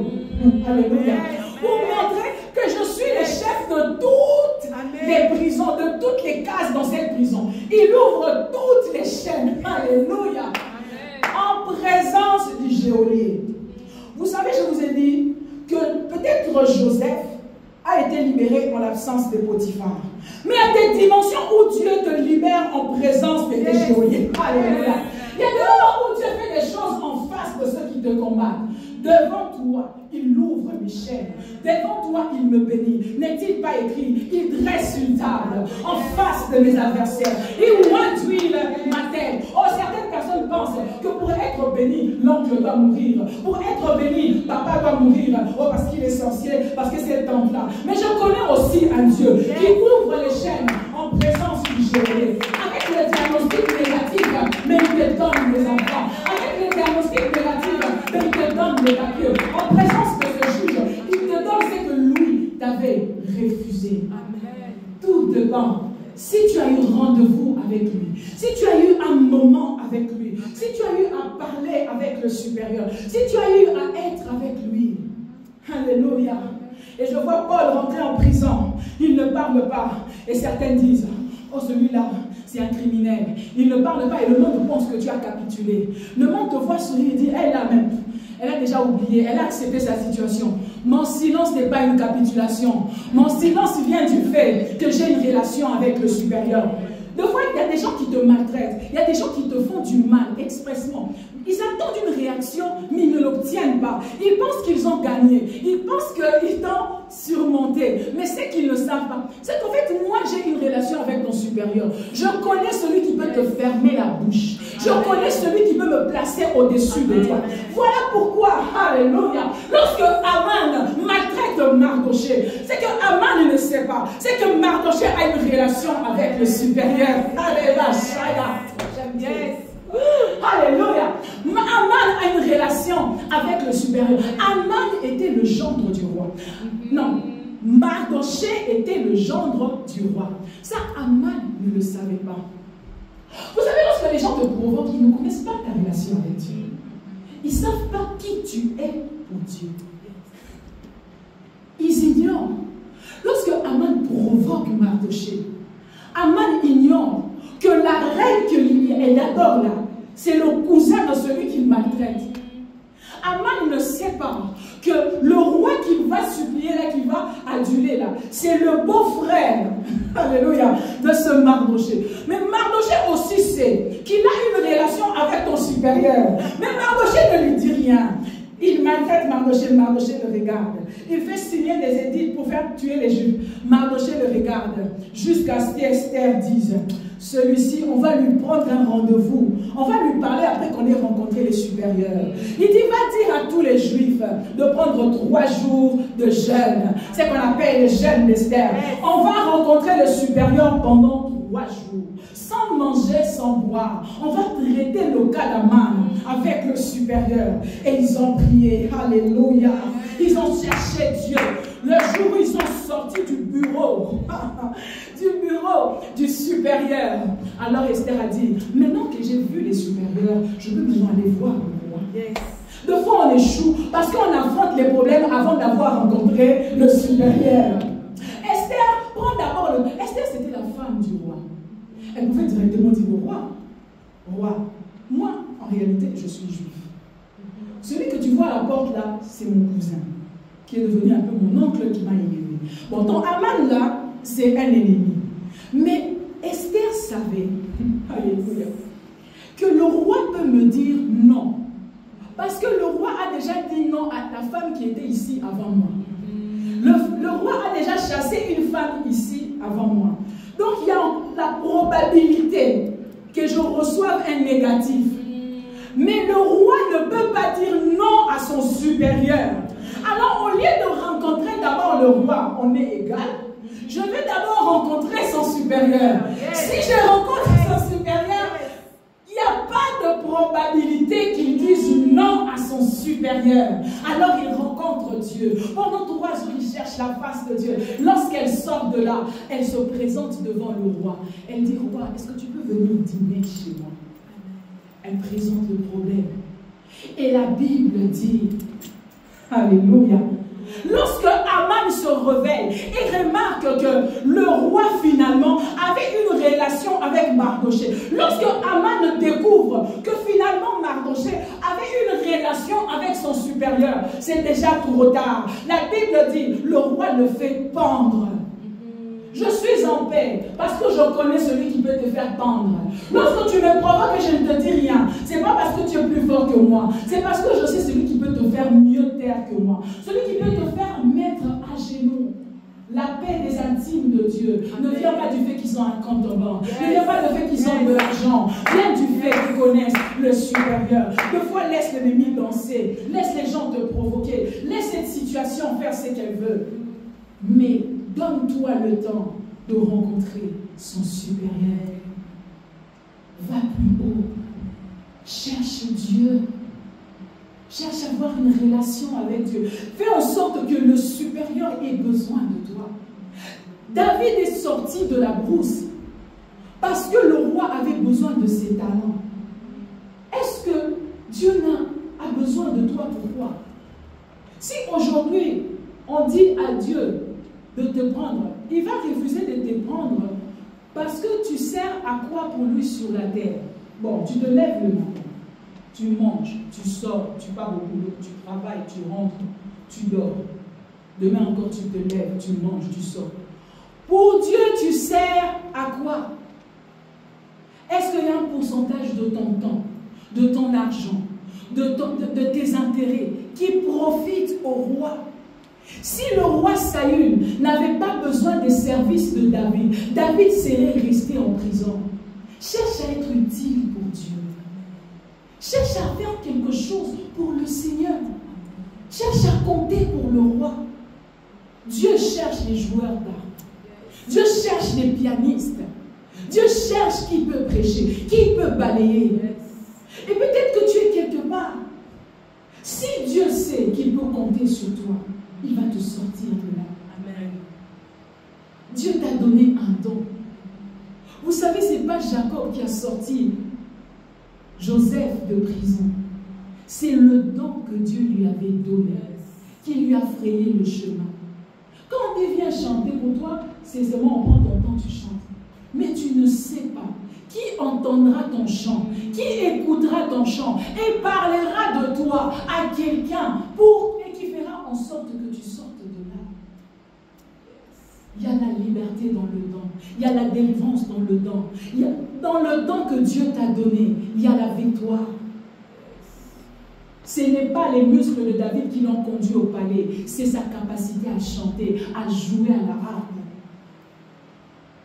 Alléluia. Pour montrer que je suis le chef de toutes les prisons, de toutes les cases dans cette prison. Il ouvre toutes les chaînes. Alléluia. En présence du geôlier. Vous savez, je vous ai dit que peut-être Joseph a été libéré en l'absence de Potiphar. Mais il y a des dimensions où Dieu te libère en présence de tes geôliers. Alléluia. Il y a des moments où Dieu fait des choses en face de ceux qui te combattent. Devant toi, il ouvre mes chaînes. Devant toi, il me bénit. N'est-il pas écrit? Il dresse une table en face de mes adversaires. Il oint d'huile ma tête. Oh, certaines personnes pensent que pour être béni, l'oncle doit mourir. Pour être béni, papa doit mourir. Oh, parce qu'il est sorcier, parce que c'est le temple-là. Mais je connais aussi un Dieu qui ouvre les chaînes en présence du geôlier. Avec le diagnostic négatif, mais il te donne les enfants. Avec le diagnostic négatif, mais il te donne les papiers. En présence de ce juge, il te donne ce que lui t'avait refusé. Amen. Tout dépend. Si tu as eu rendez-vous avec lui, si tu as eu un moment avec lui, si tu as eu à parler avec le supérieur, si tu as eu à être avec lui. Alléluia. Et je vois Paul rentrer en prison. Il ne parle pas. Et certains disent, oh celui-là, c'est un criminel. Il ne parle pas et le monde pense que tu as capitulé. Le monde te voit sourire et dit, elle là même. Elle a déjà oublié, elle a accepté sa situation. Mon silence n'est pas une capitulation. Mon silence vient du fait que j'ai une relation avec le supérieur. Des fois, il y a des gens qui te maltraitent. Il y a des gens qui te font du mal expressement. Ils attendent une réaction, mais ils ne l'obtiennent pas. Ils pensent qu'ils ont gagné. Ils pensent qu'ils t'ont surmonté. Mais c'est qu'ils ne savent pas. C'est qu'en fait, moi, j'ai une relation avec ton supérieur. Je connais celui qui peut te fermer la bouche. Je connais celui qui peut me placer au-dessus de toi. Voilà pourquoi, alléluia, lorsque Aman maltraite Mardoché, c'est que Aman ne sait pas. C'est que Mardoché a une relation avec le supérieur. Alléluia. J'aime bien. Alléluia. Aman a une relation avec le supérieur. Aman était le gendre du roi. Non, Mardoché était le gendre du roi. Ça, Aman ne le savait pas. Vous savez, lorsque les gens te provoquent, ils ne connaissent pas ta relation avec Dieu. Ils ne savent pas qui tu es pour Dieu. Ils ignorent. Lorsque Aman provoque Mardoché, Aman ignore que la reine qu'elle adore là, c'est le cousin celui qu'il maltraite. Aman ne sait pas que le roi qu'il va supplier là, qu'il va aduler là, c'est le beau-frère, alléluia, de ce Mardoché. Mais Mardoché aussi sait qu'il a une relation avec ton supérieur. Mais Mardoché ne lui dit rien. Il maltraite Mardoché, Mardoché le regarde. Il fait signer des édits pour faire tuer les Juifs. Mardoché le regarde jusqu'à ce qu'Esther dise, celui-ci, on va lui prendre un rendez-vous. On va lui parler après qu'on ait rencontré les supérieurs. Il dit, va dire à tous les Juifs de prendre 3 jours de jeûne. C'est ce qu'on appelle le jeûne d'Esther. On va rencontrer le supérieur pendant 3 jours. Sans manger, sans boire. On va traiter le cas d'Aman avec le supérieur. Et ils ont prié. Alléluia. Ils ont cherché Dieu. Le jour où ils sont sortis du bureau du supérieur. Alors Esther a dit, maintenant que j'ai vu les supérieurs, je peux maintenant aller voir le roi. Des fois on échoue parce qu'on affronte les problèmes avant d'avoir rencontré le supérieur. Esther, prends d'abord le... Esther c'était la femme du roi. Elle pouvait directement dire au roi, roi, moi en réalité je suis juif. Celui que tu vois à la porte là, c'est mon cousin, qui est devenu un peu mon oncle qui m'a élevé. Bon, ton Aman là, c'est un ennemi. Mais Esther savait, alléluia, que le roi peut me dire non. Parce que le roi a déjà dit non à la femme qui était ici avant moi. Le roi a déjà chassé une femme ici avant moi. Donc il y a la probabilité que je reçoive un négatif. Mais le roi ne peut pas dire non à son supérieur. Alors au lieu de rencontrer d'abord le roi, on est égal. Je vais d'abord rencontrer son supérieur. Si je rencontre son supérieur, il n'y a pas de probabilité qu'il dise non à son supérieur. Alors il rencontre Dieu. Pendant 3 jours, il cherche la face de Dieu. Lorsqu'elle sort de là, elle se présente devant le roi. Elle dit, roi, est-ce que tu peux venir dîner chez moi? Elle présente le problème. Et la Bible dit, alléluia, lorsque Aman se réveille et remarque que le roi finalement avait une relation avec Mardoché, lorsque Aman découvre que finalement Mardoché avait une relation avec son supérieur, c'est déjà trop tard. La Bible dit, le roi le fait pendre. Je suis en paix parce que je connais celui qui peut te faire pendre. Lorsque tu me provoques et je ne te dis rien, c'est pas parce que tu es plus fort que moi. C'est parce que je sais celui qui peut te faire mieux taire que moi. Celui qui peut te faire mettre à genoux. La paix des intimes de Dieu ne vient pas du fait qu'ils ont un compte en banque. Ne vient pas du fait qu'ils ont de l'argent. Vient du fait qu'ils connaissent le supérieur. Des fois, laisse l'ennemi danser. Laisse les gens te provoquer. Laisse cette situation faire ce qu'elle veut. Mais donne-toi le temps de rencontrer son supérieur. Va plus haut. Cherche Dieu. Cherche à avoir une relation avec Dieu. Fais en sorte que le supérieur ait besoin de toi. David est sorti de la brousse parce que le roi avait besoin de ses talents. Est-ce que Dieu a besoin de toi? Pourquoi? Si aujourd'hui on dit à Dieu de te prendre, il va refuser de te prendre parce que tu sers à quoi pour lui sur la terre? Bon, tu te lèves le matin, tu manges, tu sors, tu pars au boulot, tu travailles, tu rentres, tu dors. Demain encore, tu te lèves, tu manges, tu sors. Pour Dieu, tu sers à quoi? Est-ce qu'il y a un pourcentage de ton temps, de ton argent, de tes intérêts qui profitent au roi? Si le roi Saül n'avait pas besoin des services de David, David serait resté en prison. Cherche à être utile pour Dieu. Cherche à faire quelque chose pour le Seigneur. Cherche à compter pour le roi. Dieu cherche les joueurs d'art. Dieu cherche les pianistes. Dieu cherche qui peut prêcher, qui peut balayer. Et peut-être que tu es quelque part. Si Dieu sait qu'il peut compter sur toi, il va te sortir de là. Amen. Dieu t'a donné un don. Vous savez, ce n'est pas Jacob qui a sorti Joseph de prison. C'est le don que Dieu lui avait donné, qui lui a frayé le chemin. Quand on vient chanter pour toi, c'est seulement on prend ton temps, tu chantes. Mais tu ne sais pas Qui entendra ton chant? Qui écoutera ton chant et parlera de toi à quelqu'un et qui fera en sorte que tu sortes de là? Il y a la liberté dans le don. Il y a la délivrance dans le don. Dans le don que Dieu t'a donné, il y a la victoire. Ce n'est pas les muscles de David qui l'ont conduit au palais, c'est sa capacité à chanter, à jouer à la harpe.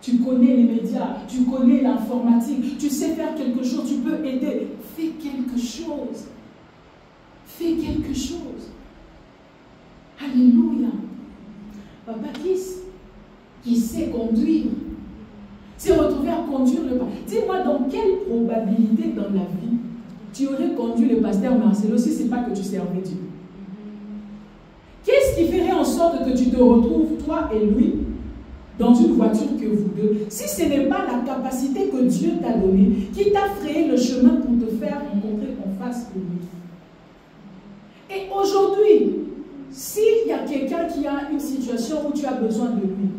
Tu connais les médias, tu connais l'informatique, tu sais faire quelque chose, tu peux aider. Fais quelque chose. Fais quelque chose. Alléluia. Papa qui sait conduire, s'est retrouvé à conduire le pasteur. Dis-moi dans quelle probabilité dans la vie tu aurais conduit le pasteur Marcelo si ce n'est pas que tu servais Dieu? Qu'est-ce qui ferait en sorte que tu te retrouves, toi et lui, dans une voiture que vous deux, si ce n'est pas la capacité que Dieu t'a donnée, qui t'a frayé le chemin pour te faire rencontrer en face de lui? Et aujourd'hui, s'il y a quelqu'un qui a une situation où tu as besoin de lui,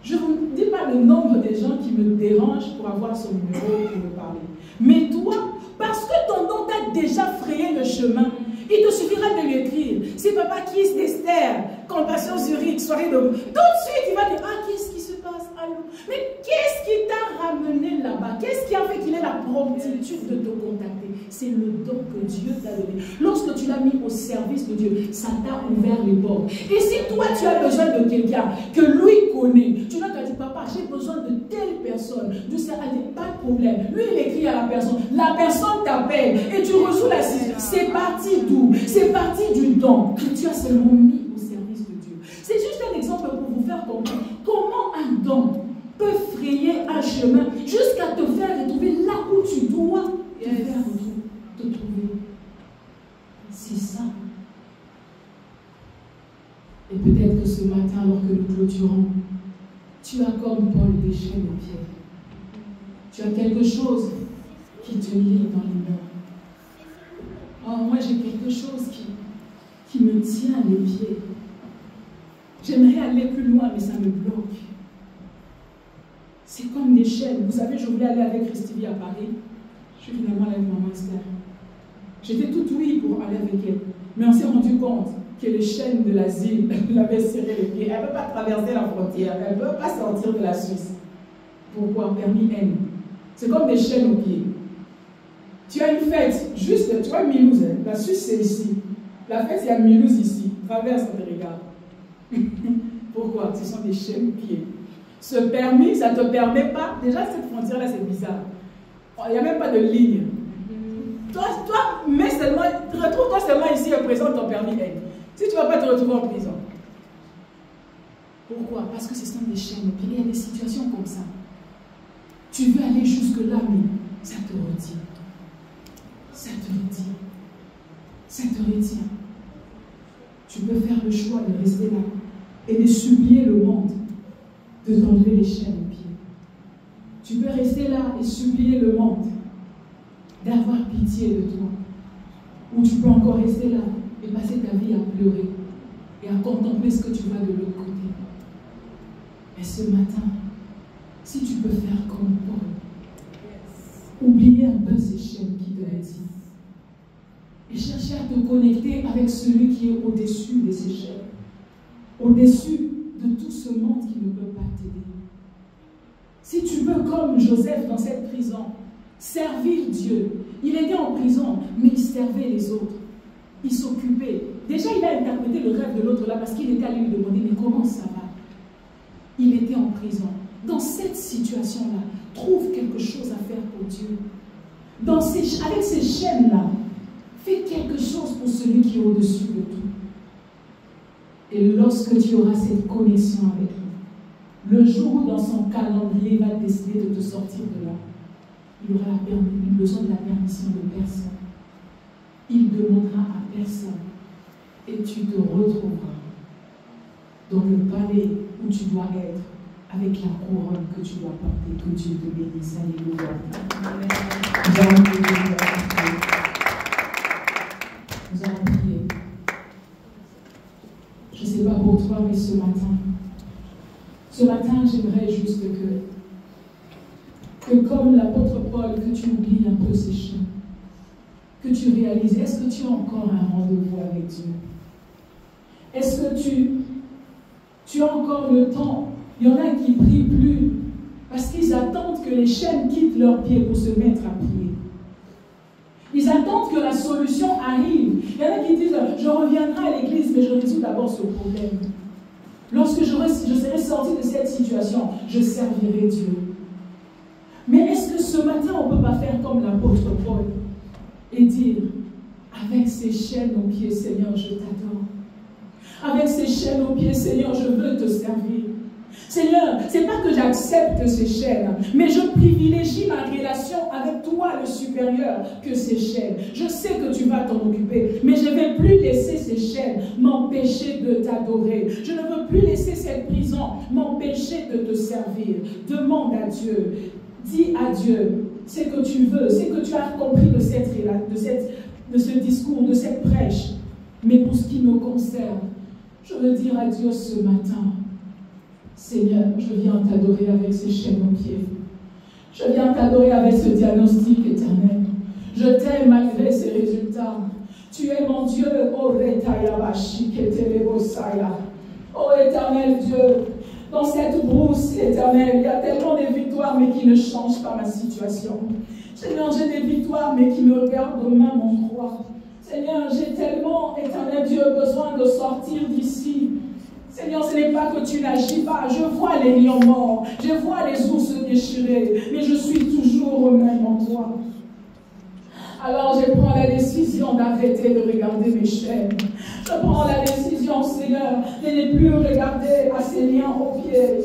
je ne vous dis pas le nombre de gens qui me dérangent pour avoir son numéro pour me parler. Mais toi, parce que ton don t'a déjà frayé le chemin, il te suffira de lui écrire. C'est Papa Kiss d'Esther, Compassion Zurich, soirée de... Tout de suite, il va dire, ah, qu'est-ce qui se passe? Allô? Mais qu'est-ce qui t'a ramené là-bas? Qu'est-ce qui a fait qu'il ait la promptitude de te contacter? C'est le don que Dieu t'a donné. Lorsque tu l'as mis au service de Dieu, ça t'a ouvert les portes. Et si toi, tu as besoin de quelqu'un que lui connaît, tu dois te dire, papa, j'ai besoin de telle personne. Dieu sait, pas de problème. Lui, il écrit à la personne t'appelle et tu reçois la situation. C'est parti d'où? C'est parti du don que tu as seulement mis au service de Dieu. C'est juste un exemple pour vous faire comprendre comment un don peut frayer un chemin jusqu'à te faire retrouver là où tu dois te trouver. C'est ça. Et peut-être que ce matin, alors que nous clôturons, tu as comme Paul des chaînes aux pieds. Tu as quelque chose qui te lie dans les mains. Oh, moi j'ai quelque chose qui me tient les pieds. J'aimerais aller plus loin, mais ça me bloque. C'est comme des chaînes. Vous savez, je voulais aller avec Christine à Paris. Je suis finalement allée avec maman Esther. J'étais toute oui pour aller avec elle. Mais on s'est rendu compte que les chaînes de l'asile l'avaient serré les pieds. Elle ne peut pas traverser la frontière. Elle ne peut pas sortir de la Suisse. Pourquoi? Permis N. C'est comme des chaînes aux pieds. Tu as une fête, juste, tu vois Mulhouse, hein? La Suisse c'est ici. La fête c'est à Mulhouse ici. Traverse, on te regarde. Pourquoi? Ce sont des chaînes aux pieds. Ce permis, ça ne te permet pas. Déjà, cette frontière-là, c'est bizarre. Il n'y a même pas de ligne. Toi, mais seulement, retrouve-toi seulement ici et présente ton permis N. Si tu ne vas pas te retrouver en prison. Pourquoi? Parce que ce sont des chaînes. Il y a des situations comme ça. Tu veux aller jusque-là, mais ça te retient. Ça te retient. Ça te retient. Tu peux faire le choix de rester là et de supplier le monde de t'enlever les chaînes aux pieds. Tu peux rester là et supplier le monde d'avoir pitié de toi. Ou tu peux encore rester là et passer ta vie à pleurer et à contempler ce que tu vois de l'autre côté. Mais ce matin, si tu peux faire comme Paul, oublier un peu ces chaînes qui te retiennent et chercher à te connecter avec celui qui est au-dessus de ces chaînes, au-dessus de tout ce monde qui ne peut pas t'aider. Si tu veux, comme Joseph dans cette prison, servir Dieu. Il était en prison, mais il servait les autres. Il s'occupait. Déjà, il a interprété le rêve de l'autre là parce qu'il était allé lui demander, mais comment ça va? Il était en prison. Dans cette situation-là, trouve quelque chose à faire pour Dieu. Avec ces chaînes-là, fais quelque chose pour celui qui est au-dessus de tout. Et lorsque tu auras cette connexion avec lui, le jour où dans son calendrier il va décider de te sortir de là, il aura besoin de la permission de personne. Il demandera à personne. Et tu te retrouveras dans le palais où tu dois être, avec la couronne que tu dois porter. Que Dieu te bénisse. Alléluia. Nous allons prier. Je ne sais pas pour toi, mais ce matin, j'aimerais juste que que comme l'apôtre Paul, que tu oublies un peu ces chemins, que tu réalises, est-ce que tu as encore un rendez-vous avec Dieu? Est-ce que tu as encore le temps? Il y en a qui ne prient plus parce qu'ils attendent que les chaînes quittent leurs pieds pour se mettre à prier. Ils attendent que la solution arrive. Il y en a qui disent, je reviendrai à l'église, mais je résous d'abord ce problème. Lorsque je serai sorti de cette situation, je servirai Dieu. Mais est-ce que ce matin, on ne peut pas faire comme l'apôtre Paul et dire, avec ces chaînes aux pieds, Seigneur, je t'adore. Avec ces chaînes aux pieds, Seigneur, je veux te servir. Seigneur, ce n'est pas que j'accepte ces chaînes, mais je privilégie ma relation avec toi, le supérieur, que ces chaînes. Je sais que tu vas t'en occuper, mais je ne vais plus laisser ces chaînes m'empêcher de t'adorer. Je ne veux plus laisser cette prison m'empêcher de te servir. Demande à Dieu, dis à Dieu ce que tu veux, ce que tu as compris de ce discours, de cette prêche. Mais pour ce qui me concerne, je veux dire à Dieu ce matin, Seigneur, je viens t'adorer avec ces chaînes aux pieds. Je viens t'adorer avec ce diagnostic éternel. Je t'aime malgré ces résultats. Tu es mon Dieu, oh Retayabashi, Ketelebosaya. Oh éternel Dieu, dans cette brousse éternelle, il y a tellement de victoires, mais qui ne changent pas ma situation. Seigneur, j'ai des victoires, mais qui me regardent de même en croix. Seigneur, j'ai tellement, éternel Dieu, besoin de sortir d'ici. Seigneur, ce n'est pas que tu n'agis pas. Je vois les lions morts, je vois les ours déchirés, mais je suis toujours même en toi. Alors je prends la décision d'arrêter de regarder mes chaînes. Je prends la décision, Seigneur, de ne plus regarder à ces liens aux pieds.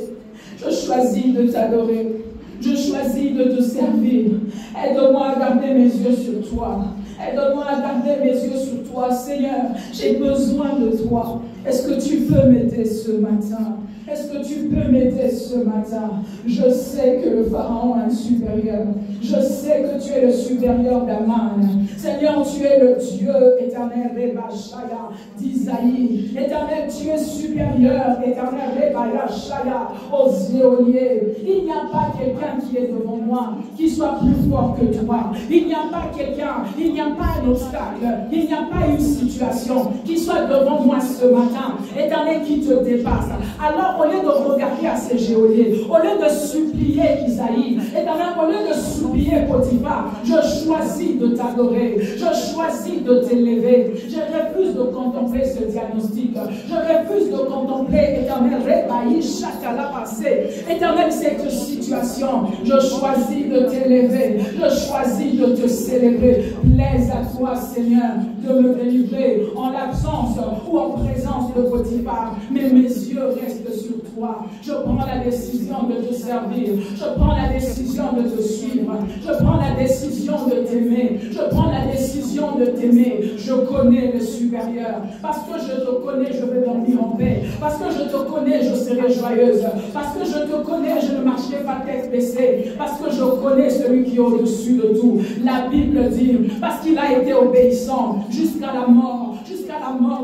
Je choisis de t'adorer. Je choisis de te servir. Aide-moi à garder mes yeux sur toi. Aide-moi à garder mes yeux sur toi, Seigneur. J'ai besoin de toi. Est-ce que tu peux m'aider ce matin? Est-ce que tu peux m'aider ce matin? Je sais que le Pharaon a un supérieur. Je sais que tu es le supérieur d'Aman. Seigneur, tu es le Dieu éternel, Rebashaya, d'Isaïe. Éternel, tu es supérieur, éternel, Rebashaya, aux éoliers. Il n'y a pas quelqu'un qui est devant moi qui soit plus fort que toi. Il n'y a pas quelqu'un, il n'y a pas un obstacle, il n'y a pas une situation qui soit devant moi ce matin, éternel, qui te dépasse. Alors, au lieu de regarder à ces géoliers, au lieu de supplier Isaïe, éternel, au lieu de supplier Potiphar, je choisis de t'adorer, je choisis de t'élever. Je refuse de contempler ce diagnostic, je refuse de contempler, éternel, Rebaï, Chakala passé, éternel, cette situation. Je choisis de t'élever, je choisis de te célébrer. Plaise à toi, Seigneur, de me délivrer en l'absence ou en présence de Potiphar, mais mes yeux restent sur toi. Je prends la décision de te servir, je prends la décision de te suivre, je prends la décision de t'aimer, je prends la décision de t'aimer. Je connais le supérieur, parce que je te connais, je vais dormir en paix, parce que je te connais, je serai joyeuse, parce que je te connais, je ne marcherai pas tête baissée, parce que je connais celui qui est au-dessus de tout. La Bible dit, parce qu'il a été obéissant jusqu'à la mort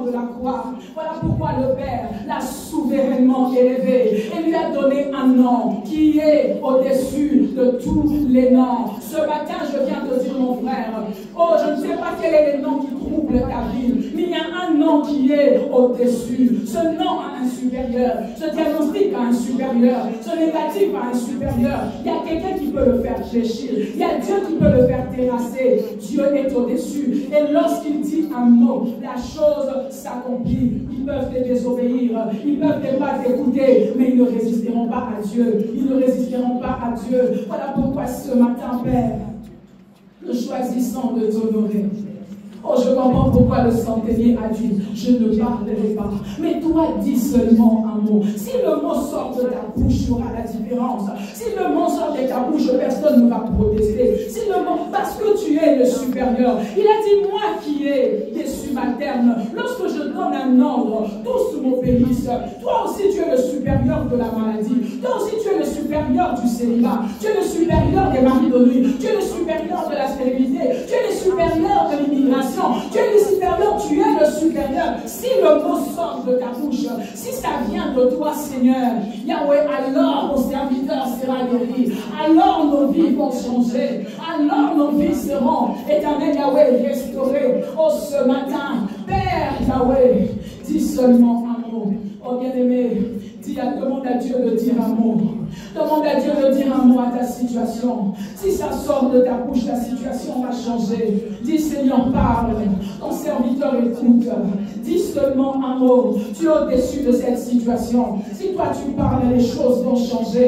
de la croix. Voilà pourquoi le Père l'a souverainement élevé et lui a donné un nom qui est au-dessus de tous les noms. Ce matin, je viens te dire, mon frère, oh, je ne sais pas quel est le nom qui trouble ta vie, mais il y a un nom qui est au-dessus. Ce nom a un supérieur, ce diagnostic a un supérieur, ce négatif a un supérieur. Il y a quelqu'un qui peut le faire fléchir, il y a Dieu qui peut le faire terrasser. Dieu est au-dessus. Et lorsqu'il dit un mot, la chose s'accomplit. Ils peuvent te désobéir, ils peuvent ne pas t'écouter, mais ils ne résisteront pas à Dieu. Ils ne résisteront pas à Dieu. Voilà pourquoi ce matin, Père, nous choisissons de t'honorer. Oh, je comprends pourquoi le centenier a dit, je ne parlerai pas. Mais toi, dis seulement un mot. Si le mot sort de ta bouche, il y aura la différence. Si le mot sort de ta bouche, personne ne va protester. Si le mot, parce que tu es le supérieur. Il a dit, moi qui ai des subalternes, lorsque je donne un ordre, tous m'obéissent. Toi aussi, tu es le supérieur de la maladie. Toi aussi, tu es le supérieur du célibat. Tu es le supérieur des maris de nuit. Tu es le supérieur de la stérilité. Tu es le supérieur de l'immigration. situation. Tu es le supérieur, tu es le supérieur. Si le mot sort de ta bouche, si ça vient de toi, Seigneur, Yahweh, alors mon serviteur sera guéri. Alors nos vies vont changer. Alors nos vies seront, éternel Yahweh, restaurées. Oh, ce matin, Père Yahweh, dis seulement un mot. Oh, bien-aimé, demande à Dieu de dire un mot. Demande à Dieu de dire un mot à ta situation. Si ça sort de ta bouche, ta situation va changer. Dis, Seigneur, parle. Ton serviteur écoute. Dis seulement un mot. Tu es au-dessus de cette situation. Si toi tu parles, les choses vont changer.